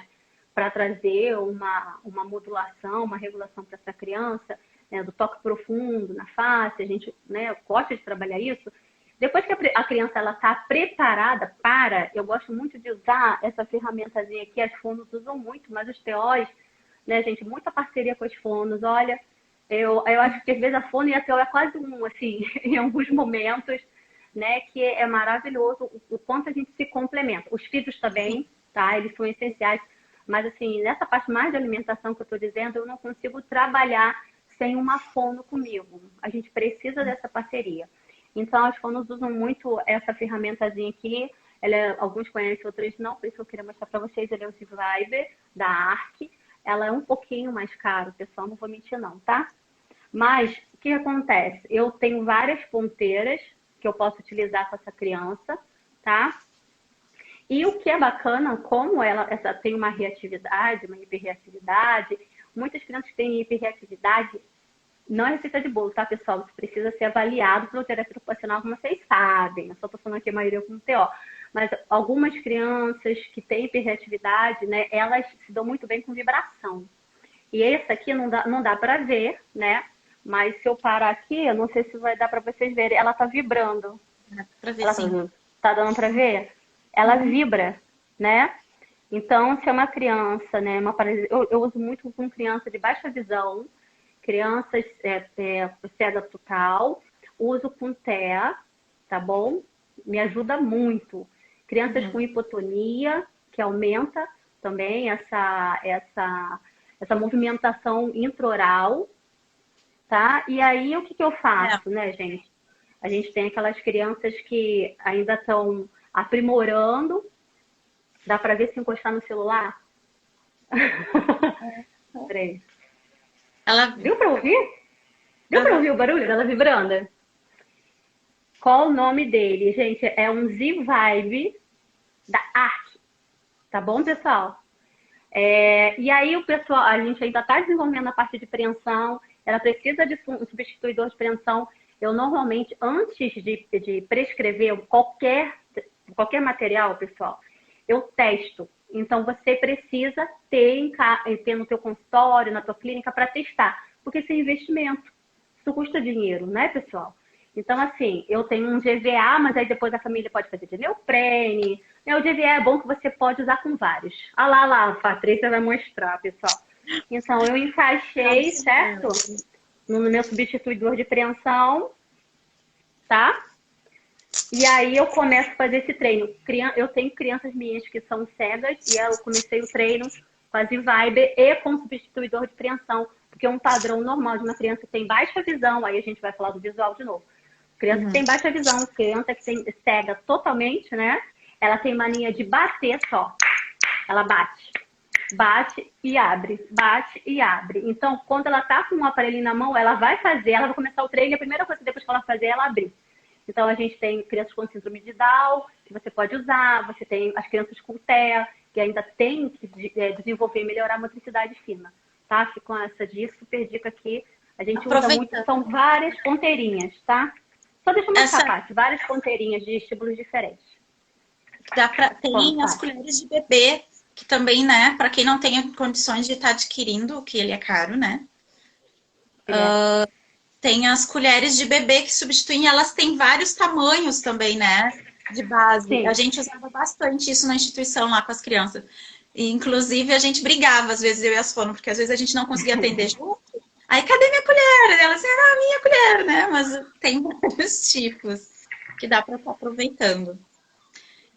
S1: para trazer uma modulação, uma regulação para essa criança, né, do toque profundo na face, a gente, né, gosta de trabalhar isso. Depois que a criança está preparada para, eu gosto muito de usar essa ferramentazinha aqui, as fonos usam muito, mas os TOs, né, gente, muita parceria com as fonos, olha, eu acho que às vezes a fono e a TO é quase um, assim, em alguns momentos, né, que é maravilhoso o quanto a gente se complementa. Os filhos também, tá, eles são essenciais, mas assim, nessa parte mais de alimentação que eu estou dizendo, eu não consigo trabalhar sem uma fono comigo. A gente precisa dessa parceria. Então, as fonos usam muito essa ferramentazinha aqui. Alguns conhecem, outros não. Por isso eu queria mostrar para vocês. Ele é o Viber da ARC. Ela é um pouquinho mais caro, pessoal. Não vou mentir, não, tá? Mas, o que acontece? Eu tenho várias ponteiras que eu posso utilizar com essa criança, tá? E o que é bacana, como essa tem uma reatividade, uma hiperreatividade, muitas crianças que têm hiperreatividade, não é receita de bolo, tá, pessoal? Isso precisa ser avaliado pelo terapeuta ocupacional, como vocês sabem. Eu só estou falando aqui a maioria com TO. Mas algumas crianças que têm hiperreatividade, né, elas se dão muito bem com vibração. E esse aqui não dá para ver, né? Mas se eu parar aqui, eu não sei se vai dar para vocês verem. Ela tá vibrando.
S2: Para ver
S1: Ela
S2: sim.
S1: tá dando para ver? Ela vibra, né? Então, se é uma criança, né? Eu uso muito com criança de baixa visão, crianças cega total, uso com TEA, tá bom? Me ajuda muito. Crianças com hipotonia, que aumenta também essa movimentação intraoral, tá? E aí, o que eu faço, né, gente? A gente tem aquelas crianças que ainda estão aprimorando. Dá para ver se encostar no celular? Peraí.
S2: Ela...
S1: Deu para ouvir? Deu para ouvir o barulho dela vibrando? Qual o nome dele? Gente, é um Z-Vibe da Arc. Tá bom, pessoal? E aí o pessoal, a gente ainda está desenvolvendo a parte de preensão. Ela precisa de um substituidor de preensão. Eu normalmente, antes de prescrever qualquer material, pessoal, eu testo. Então, você precisa ter no teu consultório, na tua clínica, para testar. Porque isso é investimento. Isso custa dinheiro, né, pessoal? Então, assim, eu tenho um GVA, mas aí depois a família pode fazer de neoprene. O GVA é bom que você pode usar com vários. Ah lá, a Patrícia vai mostrar, pessoal. Então, eu encaixei, certo? No meu substituidor de preensão, tá? E aí eu começo a fazer esse treino. Eu tenho crianças minhas que são cegas e eu comecei o treino com a Z-Vibe e com substituidor de preensão, porque um padrão normal de uma criança que tem baixa visão, aí a gente vai falar do visual de novo. Criança que tem baixa visão, criança que tem cega totalmente, né? Ela tem mania de bater só. Ela bate. Bate e abre. Bate e abre. Então, quando ela tá com um aparelhinho na mão, ela vai começar o treino e a primeira coisa depois que ela fazer é ela abrir. Então, a gente tem crianças com síndrome de Down, que você pode usar. Você tem as crianças com TEA, que ainda tem que desenvolver e melhorar a motricidade fina. Tá? Fica com essa super dica aqui. A gente usa muito, são várias ponteirinhas, tá? Só deixa eu mostrar, Paty, várias ponteirinhas de estímulos diferentes.
S2: Tem as colheres de bebê, que também, né, para quem não tem condições de estar adquirindo, que ele é caro, né? Tem as colheres de bebê que substituem, elas têm vários tamanhos também, né? De base. Sim. A gente usava bastante isso na instituição lá com as crianças. E, inclusive, a gente brigava, às vezes, eu e as fono, porque às vezes a gente não conseguia atender junto. Aí, cadê minha colher? Ela assim, minha colher, né? Mas tem vários tipos que dá para estar aproveitando.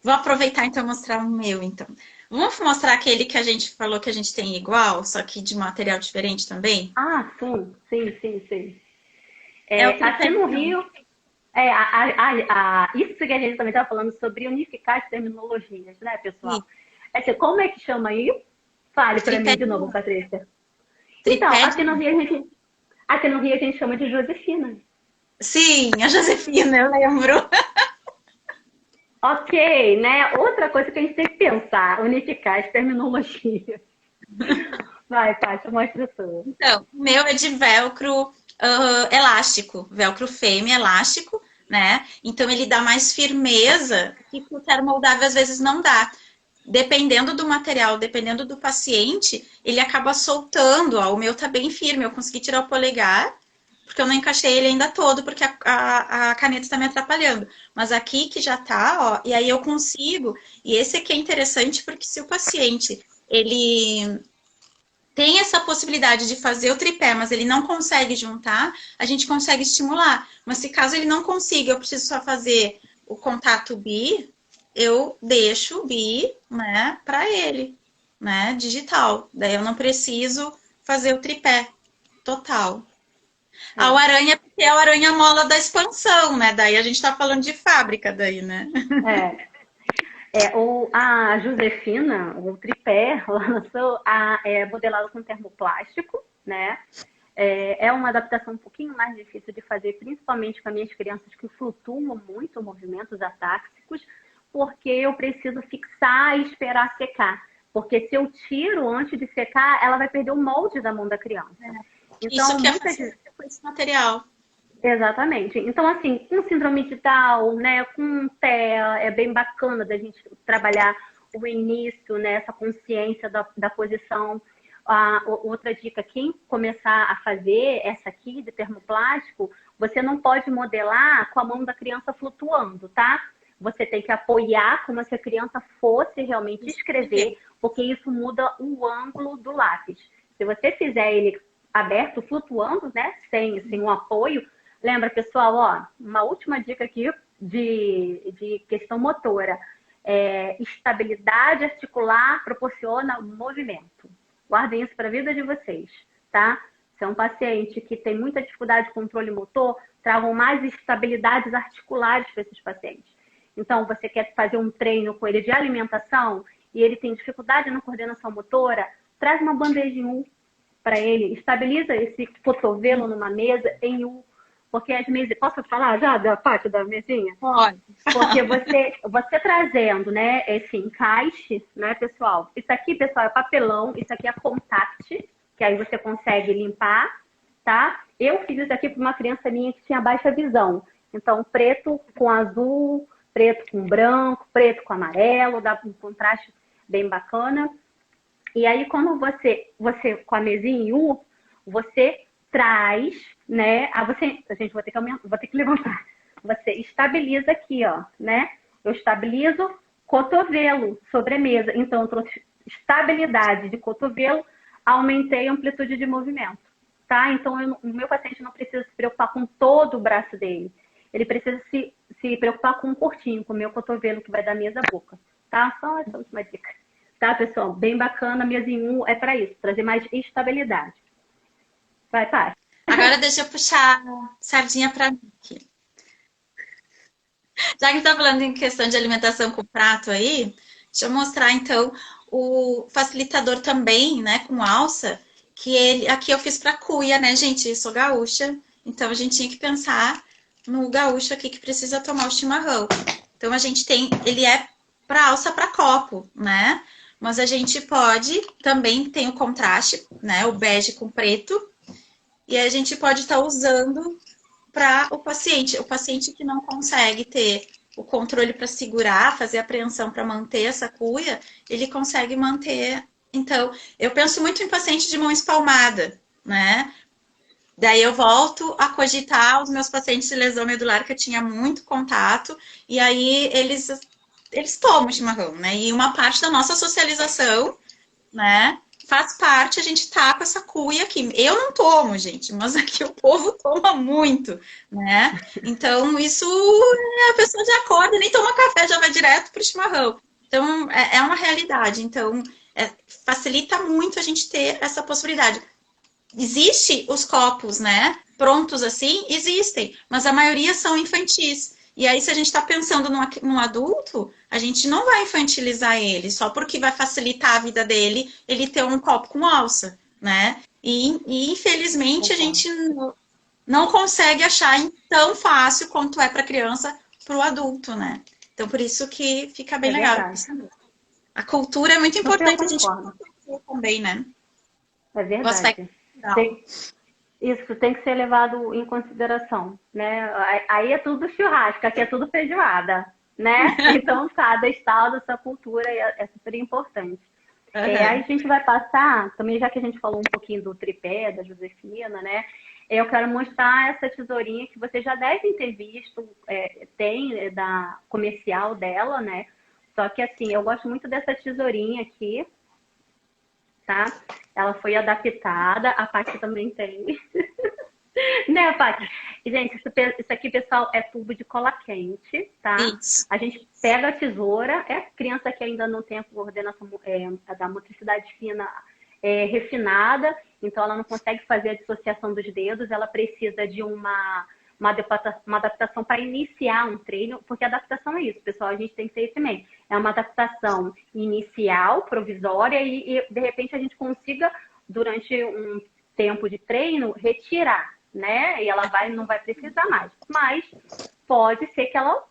S2: Vou aproveitar, então, e mostrar o meu, então. Vamos mostrar aquele que a gente falou que a gente tem igual, só que de material diferente também?
S1: Ah, sim.
S2: Aqui
S1: no Rio, isso que a gente também estava falando sobre unificar as terminologias, né, pessoal? Como é que chama aí? Fale para mim de novo, Patrícia. Então, aqui no Rio a gente chama de Josefina.
S2: Sim, a Josefina, eu lembro.
S1: Ok, né? Outra coisa que a gente tem que pensar, unificar as terminologias. Vai, Paty, mostra o seu.
S2: Então, o meu é de velcro elástico, velcro fêmea elástico, né? Então, ele dá mais firmeza que o termoldável às vezes não dá. Dependendo do material, dependendo do paciente, ele acaba soltando. Ó, o meu tá bem firme, eu consegui tirar o polegar, porque eu não encaixei ele ainda todo, porque a caneta está me atrapalhando. Mas aqui que já tá, ó, e aí eu consigo. E esse aqui é interessante, porque se o paciente, ele tem essa possibilidade de fazer o tripé, mas ele não consegue juntar, a gente consegue estimular. Mas se caso ele não consiga, eu preciso só fazer o contato bi, eu deixo o bi, né, para ele, né, digital. Daí eu não preciso fazer o tripé total. A aranha, porque é a aranha mola da expansão, né? Daí a gente tá falando de fábrica daí, né?
S1: A Josefina, o tripé, lançou é modelado com termoplástico, né? É uma adaptação um pouquinho mais difícil de fazer, principalmente com as minhas crianças que flutuam muito movimentos atáxicos, porque eu preciso fixar e esperar secar. Porque se eu tiro antes de secar, ela vai perder o molde da mão da criança.
S2: Então, isso que é com esse material.
S1: Exatamente. Então, assim, com síndrome de Down, né, com TEA, é bem bacana da gente trabalhar o início, né, essa consciência da posição. Outra dica, quem começar a fazer essa aqui de termoplástico, você não pode modelar com a mão da criança flutuando, tá? Você tem que apoiar como se a criança fosse realmente escrever, porque isso muda o ângulo do lápis. Se você fizer ele aberto, flutuando, né, sem um apoio, lembra, pessoal, ó, uma última dica aqui de questão motora. Estabilidade articular proporciona movimento. Guardem isso para a vida de vocês, tá? se é um paciente que tem muita dificuldade de controle motor, tragam mais estabilidades articulares para esses pacientes. Então, você quer fazer um treino com ele de alimentação e ele tem dificuldade na coordenação motora, traz uma bandeja em U para ele, estabiliza esse cotovelo numa mesa em U. Porque as mesas... Posso falar já da parte da mesinha?
S2: Pode.
S1: Porque você trazendo, né, esse encaixe, né, pessoal? Isso aqui, pessoal, é papelão, isso aqui é contact, que aí você consegue limpar, tá? Eu fiz isso aqui para uma criança minha que tinha baixa visão. Então, preto com azul, preto com branco, preto com amarelo, dá um contraste bem bacana. E aí, quando você com a mesinha em U, você traz, né? Gente, vou ter que levantar. Você estabiliza aqui, ó, né? Eu estabilizo cotovelo sobre a mesa. Então, eu trouxe estabilidade de cotovelo, aumentei a amplitude de movimento, tá? Então, o meu paciente não precisa se preocupar com todo o braço dele. Ele precisa se preocupar com um curtinho, com o meu cotovelo que vai da mesa à boca, tá? Só essa última dica. Tá, pessoal? Bem bacana. A mesa em U é para isso, trazer mais estabilidade. Vai, Pai.
S2: Agora deixa eu puxar a sardinha para mim aqui. Já que está falando em questão de alimentação com prato aí, deixa eu mostrar então o facilitador também, né, com alça, que ele aqui eu fiz para cuia, né, gente? Eu sou gaúcha, então a gente tinha que pensar no gaúcho aqui que precisa tomar o chimarrão. Então a gente tem, ele é para alça para copo, né? Mas a gente pode também tem o contraste, né, o bege com preto, e a gente pode estar usando para o paciente que não consegue ter o controle para segurar, fazer a apreensão para manter essa cuia, ele consegue manter. Então, eu penso muito em paciente de mão espalmada, né? Daí eu volto a cogitar os meus pacientes de lesão medular que eu tinha muito contato, e aí eles tomam chimarrão, né? E uma parte da nossa socialização, né? Faz parte a gente tá com essa cuia aqui. Eu não tomo, gente, mas aqui o povo toma muito, né? Então, isso a pessoa já acorda, nem toma café, já vai direto pro chimarrão. Então, é uma realidade. Então, facilita muito a gente ter essa possibilidade. Existem os copos, né? Prontos assim, existem, mas a maioria são infantis. E aí, se a gente está pensando num adulto, a gente não vai infantilizar ele, só porque vai facilitar a vida dele ele ter um copo com alça, né? E infelizmente, a gente não consegue achar tão fácil quanto é para criança, para o adulto, né? Então, por isso que fica bem legal.
S1: Verdade.
S2: A cultura é muito importante a gente também, né?
S1: É verdade. Isso tem que ser levado em consideração, né? Aí é tudo churrasco, aqui é tudo feijoada, né? Então, cada estado, essa cultura é super importante.
S2: Uhum.
S1: Aí a gente vai passar, também já que a gente falou um pouquinho do tripé, da Josefina, né? Eu quero mostrar essa tesourinha que vocês já devem ter visto, tem da comercial dela, né? Só que assim, eu gosto muito dessa tesourinha aqui, tá? Ela foi adaptada, a Paty também tem. Né, Paty? Gente, isso aqui, pessoal, é tubo de cola quente, tá?
S2: Isso.
S1: A gente pega a tesoura, criança que ainda não tem a coordenação da motricidade fina refinada, então ela não consegue fazer a dissociação dos dedos, ela precisa de uma adaptação para iniciar um treino, porque adaptação é isso, pessoal, a gente tem que ter isso também. É uma adaptação inicial, provisória, e de repente a gente consiga, durante um tempo de treino, retirar, né? E ela não vai precisar mais. Mas pode ser que ela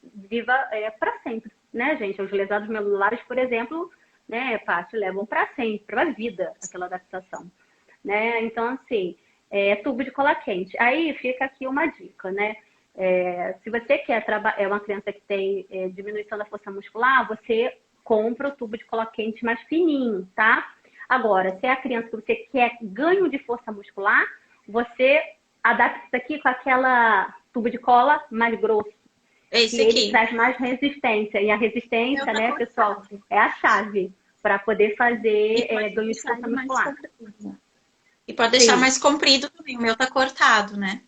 S1: viva para sempre, né, gente? Os lesados medulares, por exemplo, né, Paty, levam para sempre, para a vida, aquela adaptação, né? Então, assim, tubo de cola quente. Aí fica aqui uma dica, né? Se você quer é uma criança que tem diminuição da força muscular, você compra o tubo de cola quente mais fininho, tá? Agora, se é a criança que você quer ganho de força muscular, você adapta isso aqui com aquela tubo de cola mais grosso.
S2: Esse aqui.
S1: Ele traz mais resistência. E a resistência, né, pessoal, é a chave para poder fazer ganho de força muscular.
S2: E pode deixar mais comprido também. O meu tá cortado, né?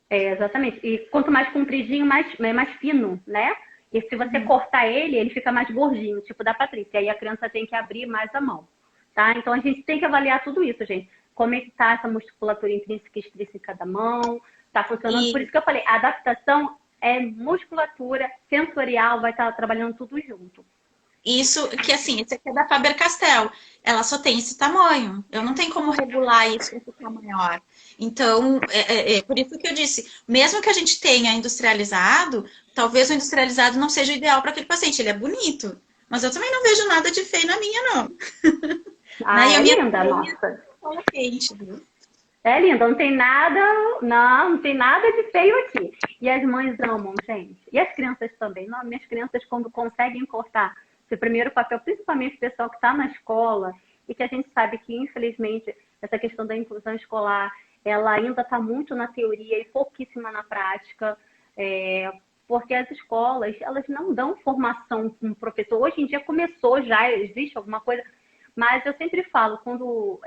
S1: Exatamente. E quanto mais compridinho, mais fino, né? E se você cortar ele fica mais gordinho, tipo da Patrícia. Aí a criança tem que abrir mais a mão, tá? Então a gente tem que avaliar tudo isso, gente. como é que tá essa musculatura intrínseca e extrínseca da mão, tá funcionando. Por
S2: E
S1: isso que eu falei, a adaptação é musculatura, sensorial, vai estar trabalhando tudo junto.
S2: isso que assim, esse aqui é da Faber-Castell. Ela só tem esse tamanho. Eu não tenho como regular isso para ficar maior. Então, por isso que eu disse, mesmo que a gente tenha industrializado, talvez o industrializado não seja ideal para aquele paciente. Ele é bonito, mas eu também não vejo nada de feio na minha, não. Né?
S1: Ah,
S2: E a
S1: é
S2: minha
S1: linda,
S2: também é
S1: nossa.
S2: cola quente, viu?
S1: É linda, não tem nada, não tem nada de feio aqui. E as mães amam, gente. E as crianças também. Não, minhas crianças, quando conseguem cortar seu primeiro papel, principalmente o pessoal que está na escola, e que a gente sabe que, infelizmente, essa questão da inclusão escolar, ela ainda está muito na teoria e pouquíssima na prática, porque as escolas, elas não dão formação com o professor. Hoje em dia começou já, existe alguma coisa, mas eu sempre falo, quando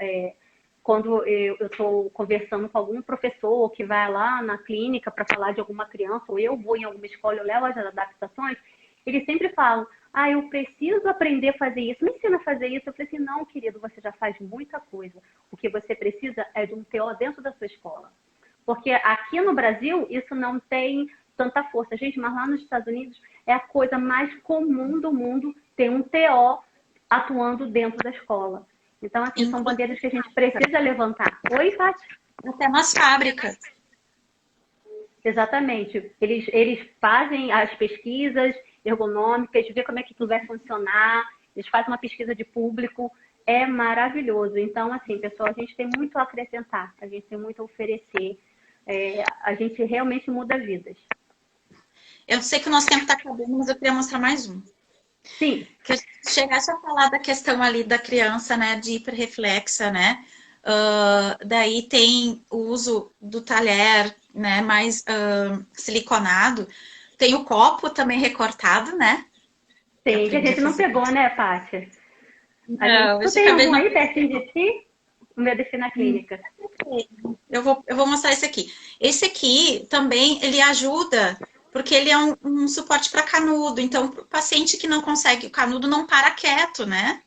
S1: eu estou conversando com algum professor que vai lá na clínica para falar de alguma criança, ou eu vou em alguma escola, eu levo as adaptações, eles sempre falam, eu preciso aprender a fazer isso, me ensina a fazer isso. Eu falei assim, não, querido, você já faz muita coisa. O que você precisa é de um TO dentro da sua escola. Porque aqui no Brasil, isso não tem tanta força. Gente, mas lá nos Estados Unidos é a coisa mais comum do mundo ter um TO atuando dentro da escola. Então, assim, são bandeiras que a gente precisa levantar. Oi, Paty?
S2: Até nas fábricas.
S1: Exatamente. Eles fazem as pesquisas ergonômicas, vê como é que tudo vai funcionar, eles fazem uma pesquisa de público, é maravilhoso. Então, assim, pessoal, a gente tem muito a acrescentar, a gente tem muito a oferecer, a gente realmente muda vidas.
S2: Eu sei que o nosso tempo está acabando, mas eu queria mostrar mais um.
S1: Sim.
S2: Que eu chegasse a falar da questão ali da criança, né, de hiperreflexa, né? Daí tem o uso do talher, né, mais siliconado. Tem o copo também recortado, né? Eu
S1: Tem, que a
S2: aprendi a
S1: gente não
S2: fazer.
S1: pegou, né, Pátia?
S2: Não,
S1: Tu
S2: eu
S1: tem
S2: acabei
S1: algum
S2: não.
S1: aí pertinho de ti? O meu deixei na clínica.
S2: Eu vou mostrar esse aqui. Esse aqui também, ele ajuda, porque ele é um suporte para canudo. Então, para o paciente que não consegue, o canudo não para quieto, né?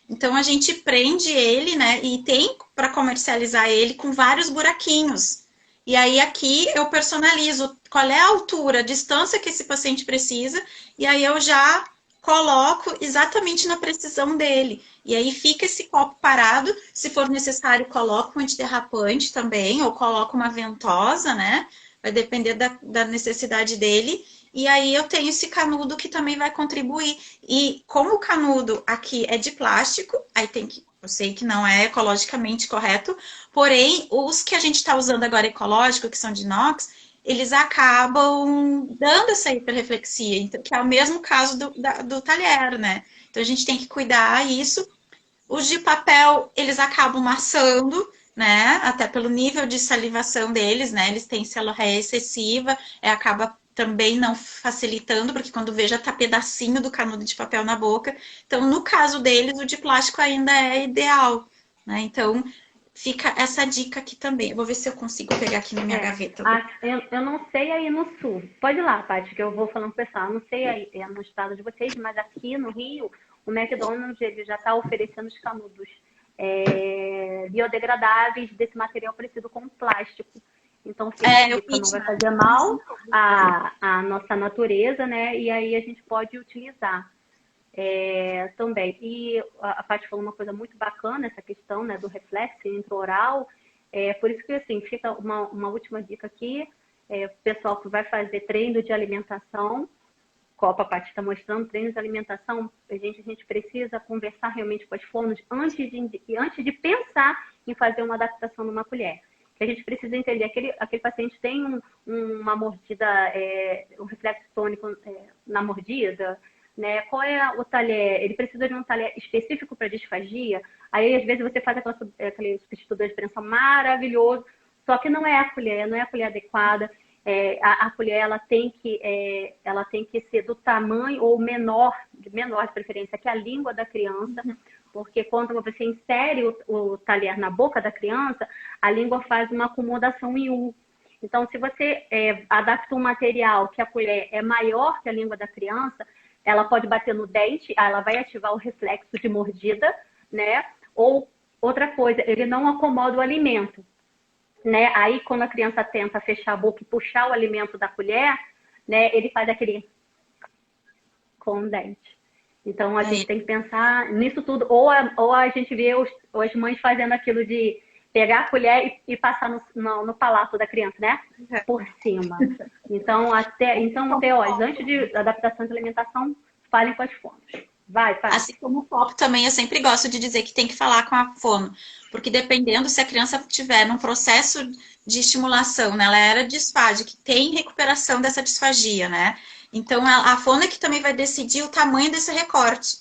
S2: Então, a gente prende ele, né? E tem para comercializar ele com vários buraquinhos. E aí, aqui eu personalizo qual é a altura, a distância que esse paciente precisa, e aí eu já coloco exatamente na precisão dele. E aí fica esse copo parado. Se for necessário, coloco um antiderrapante também, ou coloco uma ventosa, né? Vai depender da necessidade dele. E aí eu tenho esse canudo que também vai contribuir. E como o canudo aqui é de plástico, aí tem que. Eu sei que não é ecologicamente correto, porém, os que a gente está usando agora ecológico, que são de inox, eles acabam dando essa hiperreflexia, então, que é o mesmo caso do talher, né? Então a gente tem que cuidar isso. Os de papel, eles acabam maçando, né? Até pelo nível de salivação deles, né? Eles têm celorreia excessiva, acaba também não facilitando, porque quando vê já tá pedacinho do canudo de papel na boca. Então, no caso deles, o de plástico ainda é ideal, né? Então, fica essa dica aqui também. Eu vou ver se eu consigo pegar aqui na minha gaveta.
S1: Eu não sei aí no sul. Pode ir lá, Paty, que eu vou falando pro pessoal. Eu não sei aí no estado de vocês, mas aqui no Rio, o McDonald's ele já está oferecendo os canudos biodegradáveis desse material parecido com plástico. Então, fica a
S2: Eu
S1: dica,
S2: vi,
S1: não vai fazer mal à nossa natureza, né? E aí a gente pode utilizar também. E a Paty falou uma coisa muito bacana, essa questão, né, do reflexo intraoral. Por isso que, assim, fica uma última dica aqui. O pessoal que vai fazer treino de alimentação, Copa, a Paty está mostrando, treino de alimentação, a gente precisa conversar realmente com as fonos antes de pensar em fazer uma adaptação numa colher. Que a gente precisa entender, aquele paciente tem uma mordida, um reflexo tônico na mordida, né? Qual é o talher? Ele precisa de um talher específico para disfagia. Aí, às vezes, você faz aquele substituto de expressão maravilhoso, só que não é a colher, não é a colher adequada. A colher ela tem que ser do tamanho ou menor de preferência que a língua da criança, porque quando você insere o talher na boca da criança, a língua faz uma acomodação em U. Então, se você adapta um material que a colher é maior que a língua da criança, ela pode bater no dente, ela vai ativar o reflexo de mordida, né? Ou
S3: Outra coisa, ele não acomoda o alimento, né? Aí, quando a criança tenta fechar a boca e puxar o alimento da colher, né, ele faz aquele com o dente. Então, a gente
S2: Aí,
S3: tem que pensar nisso tudo. Ou a gente vê as mães fazendo aquilo de pegar a colher e passar no palato da criança, né? Por cima. Então, Teós, antes de adaptação de alimentação, falem com as fonos. Vai, Paty.
S2: assim como o copo também, eu sempre gosto de dizer que tem que falar com a fono, porque dependendo se a criança tiver num processo de estimulação, né, ela era disfágica, que tem recuperação dessa disfagia, né? Então a fono é que também vai decidir o tamanho desse recorte.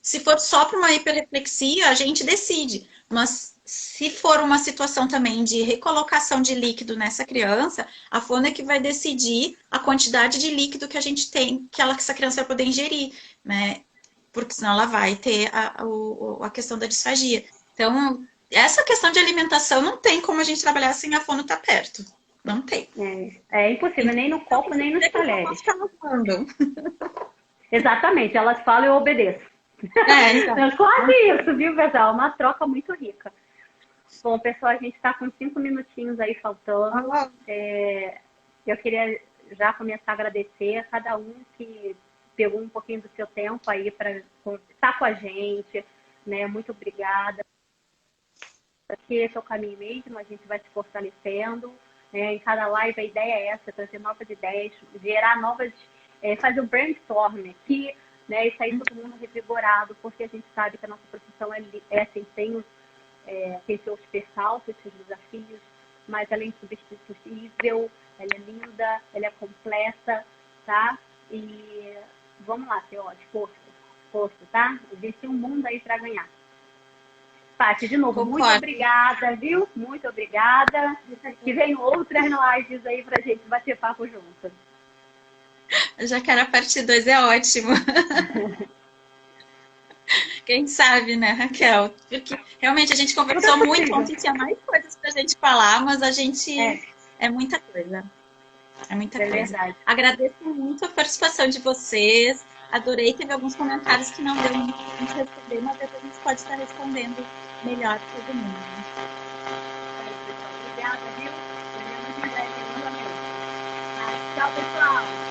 S2: Se for só para uma hiperreflexia, a gente decide, mas se for uma situação também de recolocação de líquido nessa criança, a fono é que vai decidir a quantidade de líquido que a gente tem, que essa criança vai poder ingerir, né? Porque senão ela vai ter a questão da disfagia. Então, essa questão de alimentação não tem como a gente trabalhar sem a fono estar perto. Não tem.
S3: É impossível, nem no copo, nem nos talheres. Exatamente, elas falam e eu obedeço.
S2: Então.
S3: Quase isso, viu, pessoal? Uma troca muito rica. Bom, pessoal, a gente está com 5 minutinhos aí faltando. Eu queria já começar a agradecer a cada um que pegou um pouquinho do seu tempo aí para estar com a gente, né? Muito obrigada. Que esse é o caminho mesmo, a gente vai se fortalecendo, né? Em cada live a ideia é essa, trazer novas ideias, gerar novas, fazer um brainstorm aqui, né? E sair todo mundo revigorado, porque a gente sabe que a nossa profissão é assim, tem seus percalços, seus desafios, mas ela é insubstituível, ela é linda, ela é completa, tá? E vamos lá, Teós, força, tá? A gente tem um mundo aí para ganhar. Paty, de novo,
S2: Concordo.
S3: muito obrigada, viu? Muito obrigada. Que venham outras lives aí pra gente bater papo junto.
S2: Eu já quero a parte 2, é ótimo. Quem sabe, né, Raquel? Porque realmente a gente conversou muito, ontem tinha mais coisas pra gente falar, mas a gente... É muita coisa. É muita coisa.
S3: Verdade.
S2: Agradeço muito a participação de vocês. Adorei, teve alguns comentários que não deu muito pra gente responder, mas depois a gente pode estar respondendo melhor para todo mundo.
S3: Obrigada, viu? Nos vemos em breve novamente. Tchau, pessoal.